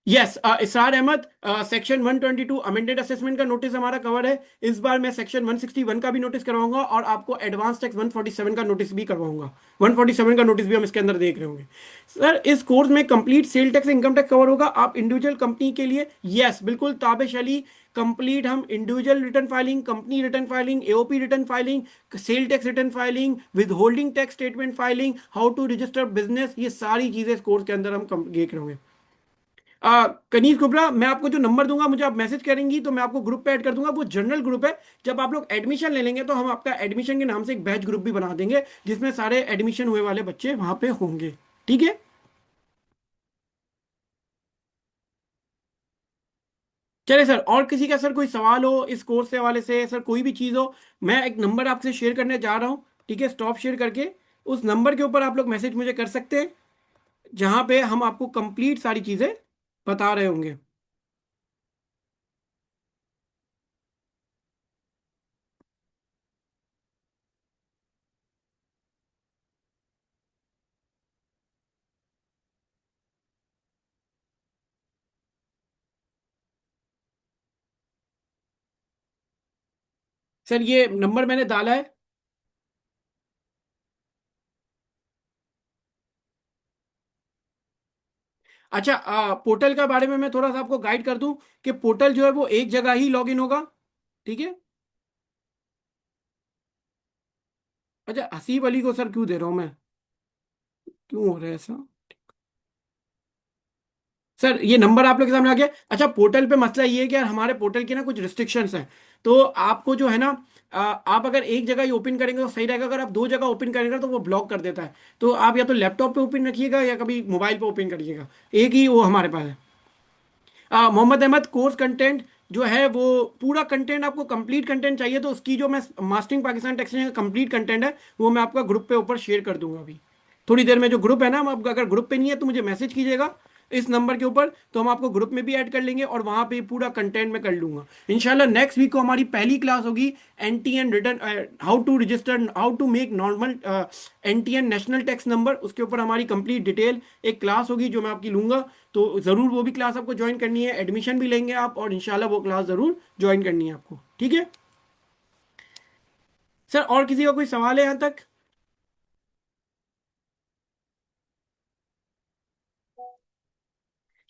yes, Israr Ahmad, section 122 amended assessment का नोटिस हमारा कवर है। इस बार मैं सेक्शन 161 का भी नोटिस करवाऊंगा और आपको एडवांस टैक्स 147 का नोटिस भी करवाऊंगा। 147 का नोटिस भी हम इसके अंदर देख रहे होंगे। सर इस कोर्स में complete sale tax income tax cover होगा। आप इंडिविजुअल कंपनी के लिए, यस बिल्कुल ताबिश अली, कंप्लीट हम individual return filing, company return filing, AOP return filing, sale tax return filing, withholding tax statement filing, how to register business, ये सारी चीजें इस कोर्स के अंदर हम देख रहे होंगे। कनीज कुबरा, मैं आपको जो नंबर दूंगा मुझे आप मैसेज करेंगी तो मैं आपको ग्रुप पे ऐड कर दूंगा। वो जनरल ग्रुप है। जब आप लोग एडमिशन ले लेंगे तो हम आपका एडमिशन के नाम से एक बैच ग्रुप भी बना देंगे जिसमें सारे एडमिशन हुए वाले बच्चे वहां पे होंगे। ठीक है। चले सर, और किसी का सर कोई सवाल हो इस कोर्स के हवाले से, सर कोई भी चीज़ हो, मैं एक नंबर आपसे शेयर करने जा रहा हूँ। ठीक है, स्टॉप शेयर करके उस नंबर के ऊपर आप लोग मैसेज मुझे कर सकते हैं, जहां पे हम आपको कंप्लीट सारी चीज़ें बता रहे होंगे। सर ये नंबर मैंने डाला है। अच्छा, पोर्टल के बारे में मैं थोड़ा सा आपको गाइड कर दूं कि पोर्टल जो है वो एक जगह ही लॉगिन होगा। ठीक है। अच्छा, हसीब अली को सर क्यों दे रहा हूं मैं, क्यों हो रहा है ऐसा? सर ये नंबर आप लोग के सामने आ गया। अच्छा, पोर्टल पे मसला ये है कि यार हमारे पोर्टल के ना कुछ रिस्ट्रिक्शंस हैं। तो आपको जो है ना, आप अगर एक जगह ही ओपन करेंगे तो सही रहेगा। अगर आप दो जगह ओपन करेंगे तो वो ब्लॉक कर देता है। तो आप या तो लैपटॉप पे ओपन रखिएगा या कभी मोबाइल पे ओपन करिएगा। एक ही वो हमारे पास है। मोहम्मद अहमद, कोर्स कंटेंट जो है वो पूरा कंटेंट आपको कंप्लीट कंटेंट चाहिए तो उसकी जो मैं मास्टरिंग पाकिस्तान टैक्सेशन का कंप्लीट कंटेंट है वो मैं आपका ग्रुप पे ऊपर शेयर कर दूंगा अभी थोड़ी देर में। जो ग्रुप है ना, हम आपका अगर ग्रुप पे नहीं है तो मुझे मैसेज कीजिएगा इस नंबर के ऊपर, तो हम आपको ग्रुप में भी ऐड कर लेंगे और वहां पे पूरा कंटेंट में कर लूंगा। इंशाल्लाह नेक्स्ट वीक को हमारी पहली क्लास होगी NT and return, how to register, how to make normal NT and national tax number, उसके ऊपर हमारी कंप्लीट डिटेल एक क्लास होगी जो मैं आपकी लूंगा। तो ज़रूर वो भी क्लास आपको ज्वाइन करनी है, एडमिशन भी लेंगे आप और इंशाल्लाह वो क्लास ज़रूर ज्वाइन करनी है आपको। ठीक है। सर और किसी का कोई सवाल है यहाँ तक?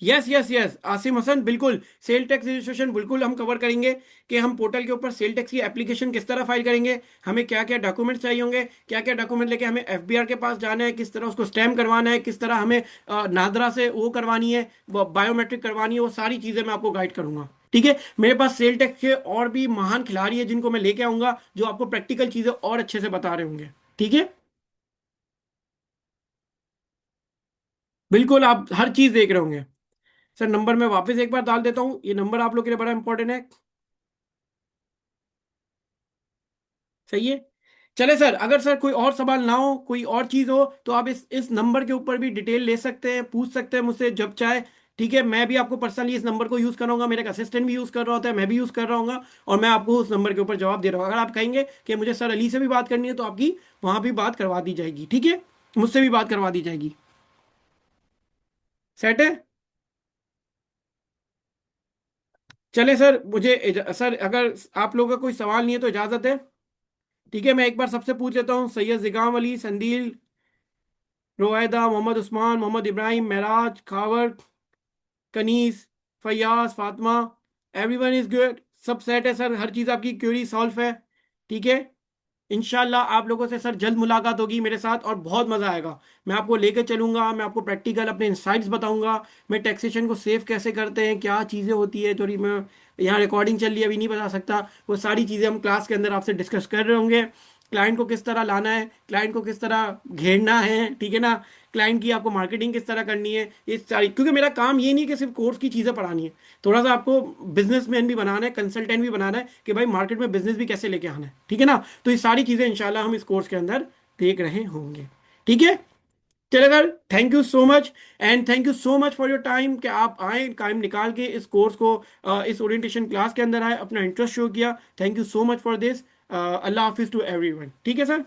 Yes yes yes, Asim Hasan, बिल्कुल सेल टैक्स रजिस्ट्रेशन बिल्कुल हम कवर करेंगे कि हम पोर्टल के ऊपर सेल टैक्स की एप्लीकेशन किस तरह फाइल करेंगे, हमें क्या क्या डॉक्यूमेंट्स चाहिए होंगे, क्या क्या डॉक्यूमेंट लेके हमें एफबीआर के पास जाना है, किस तरह उसको स्टैम्प करवाना है, किस तरह हमें नादरा से वो करवानी है, बायोमेट्रिक करवानी है, वो सारी चीज़ें मैं आपको गाइड करूंगा। ठीक है। मेरे पास सेल टैक्स के और भी महान खिलाड़ी है जिनको मैं लेके आऊंगा जो आपको प्रैक्टिकल चीज़ें और अच्छे से बता रहे होंगे। ठीक है। बिल्कुल आप हर चीज़ देख रहे होंगे। सर नंबर मैं वापस एक बार डाल देता हूँ, ये नंबर आप लोग के लिए बड़ा इंपॉर्टेंट है। सही है। चले सर, अगर सर कोई और सवाल ना हो, कोई और चीज़ हो तो आप इस नंबर के ऊपर भी डिटेल ले सकते हैं, पूछ सकते हैं मुझसे जब चाहे। ठीक है, मैं भी आपको पर्सनली इस नंबर को यूज़ कर रहा हूँ, मेरा एक असिस्टेंट भी यूज़ कर रहा होता है, मैं भी यूज़ कर रहा हूँ और मैं आपको उस नंबर के ऊपर जवाब दे रहा हूँ। अगर आप कहेंगे कि मुझे सर अली से भी बात करनी है तो आपकी वहाँ भी बात करवा दी जाएगी। ठीक है, मुझसे भी बात करवा दी जाएगी। सेट है। चले सर, मुझे सर अगर आप लोगों का कोई सवाल नहीं है तो इजाज़त है। ठीक है, मैं एक बार सबसे पूछ लेता हूँ। Syed Jigam Ali, Sandeel, Roeda, Mohammad Usman, Mohammad Ibrahim, Mehraj, Khawar, Kaneez, Fayaz, Fatima, everyone is good. सब सेट है सर, हर चीज़ आपकी क्वेरी सॉल्व है। ठीक है। इंशाल्लाह आप लोगों से सर जल्द मुलाकात होगी मेरे साथ और बहुत मज़ा आएगा। मैं आपको लेकर चलूंगा, मैं आपको प्रैक्टिकल अपने इंसाइट्स बताऊंगा, मैं टैक्सेशन को सेव कैसे करते हैं, क्या चीज़ें होती है, थोड़ी मैं यहाँ रिकॉर्डिंग चल रही है अभी नहीं बता सकता, वो सारी चीज़ें हम क्लास के अंदर आपसे डिस्कस कर रहे होंगे। क्लाइंट को किस तरह लाना है, क्लाइंट को किस तरह घेरना है, ठीक है ना, क्लाइंट की आपको मार्केटिंग किस तरह करनी है, ये सारी, क्योंकि मेरा काम ये नहीं है कि सिर्फ कोर्स की चीज़ें पढ़ानी है, थोड़ा सा आपको बिजनेसमैन भी बनाना है, कंसल्टेंट भी बनाना है कि भाई मार्केट में बिजनेस भी कैसे लेके आना है, ठीक है ना। तो ये सारी चीज़ें इंशाल्लाह हम इस कोर्स के अंदर देख रहे होंगे, ठीक है। चले sir, thank you so much, and thank you so much for your time कि आप आए टाइम निकाल के इस कोर्स को, इस ओरिएंटेशन क्लास के अंदर आए, अपना इंटरेस्ट शो किया। Thank you so much for this. अल्लाह हाफिज टू एवरीवन, ठीक है सर।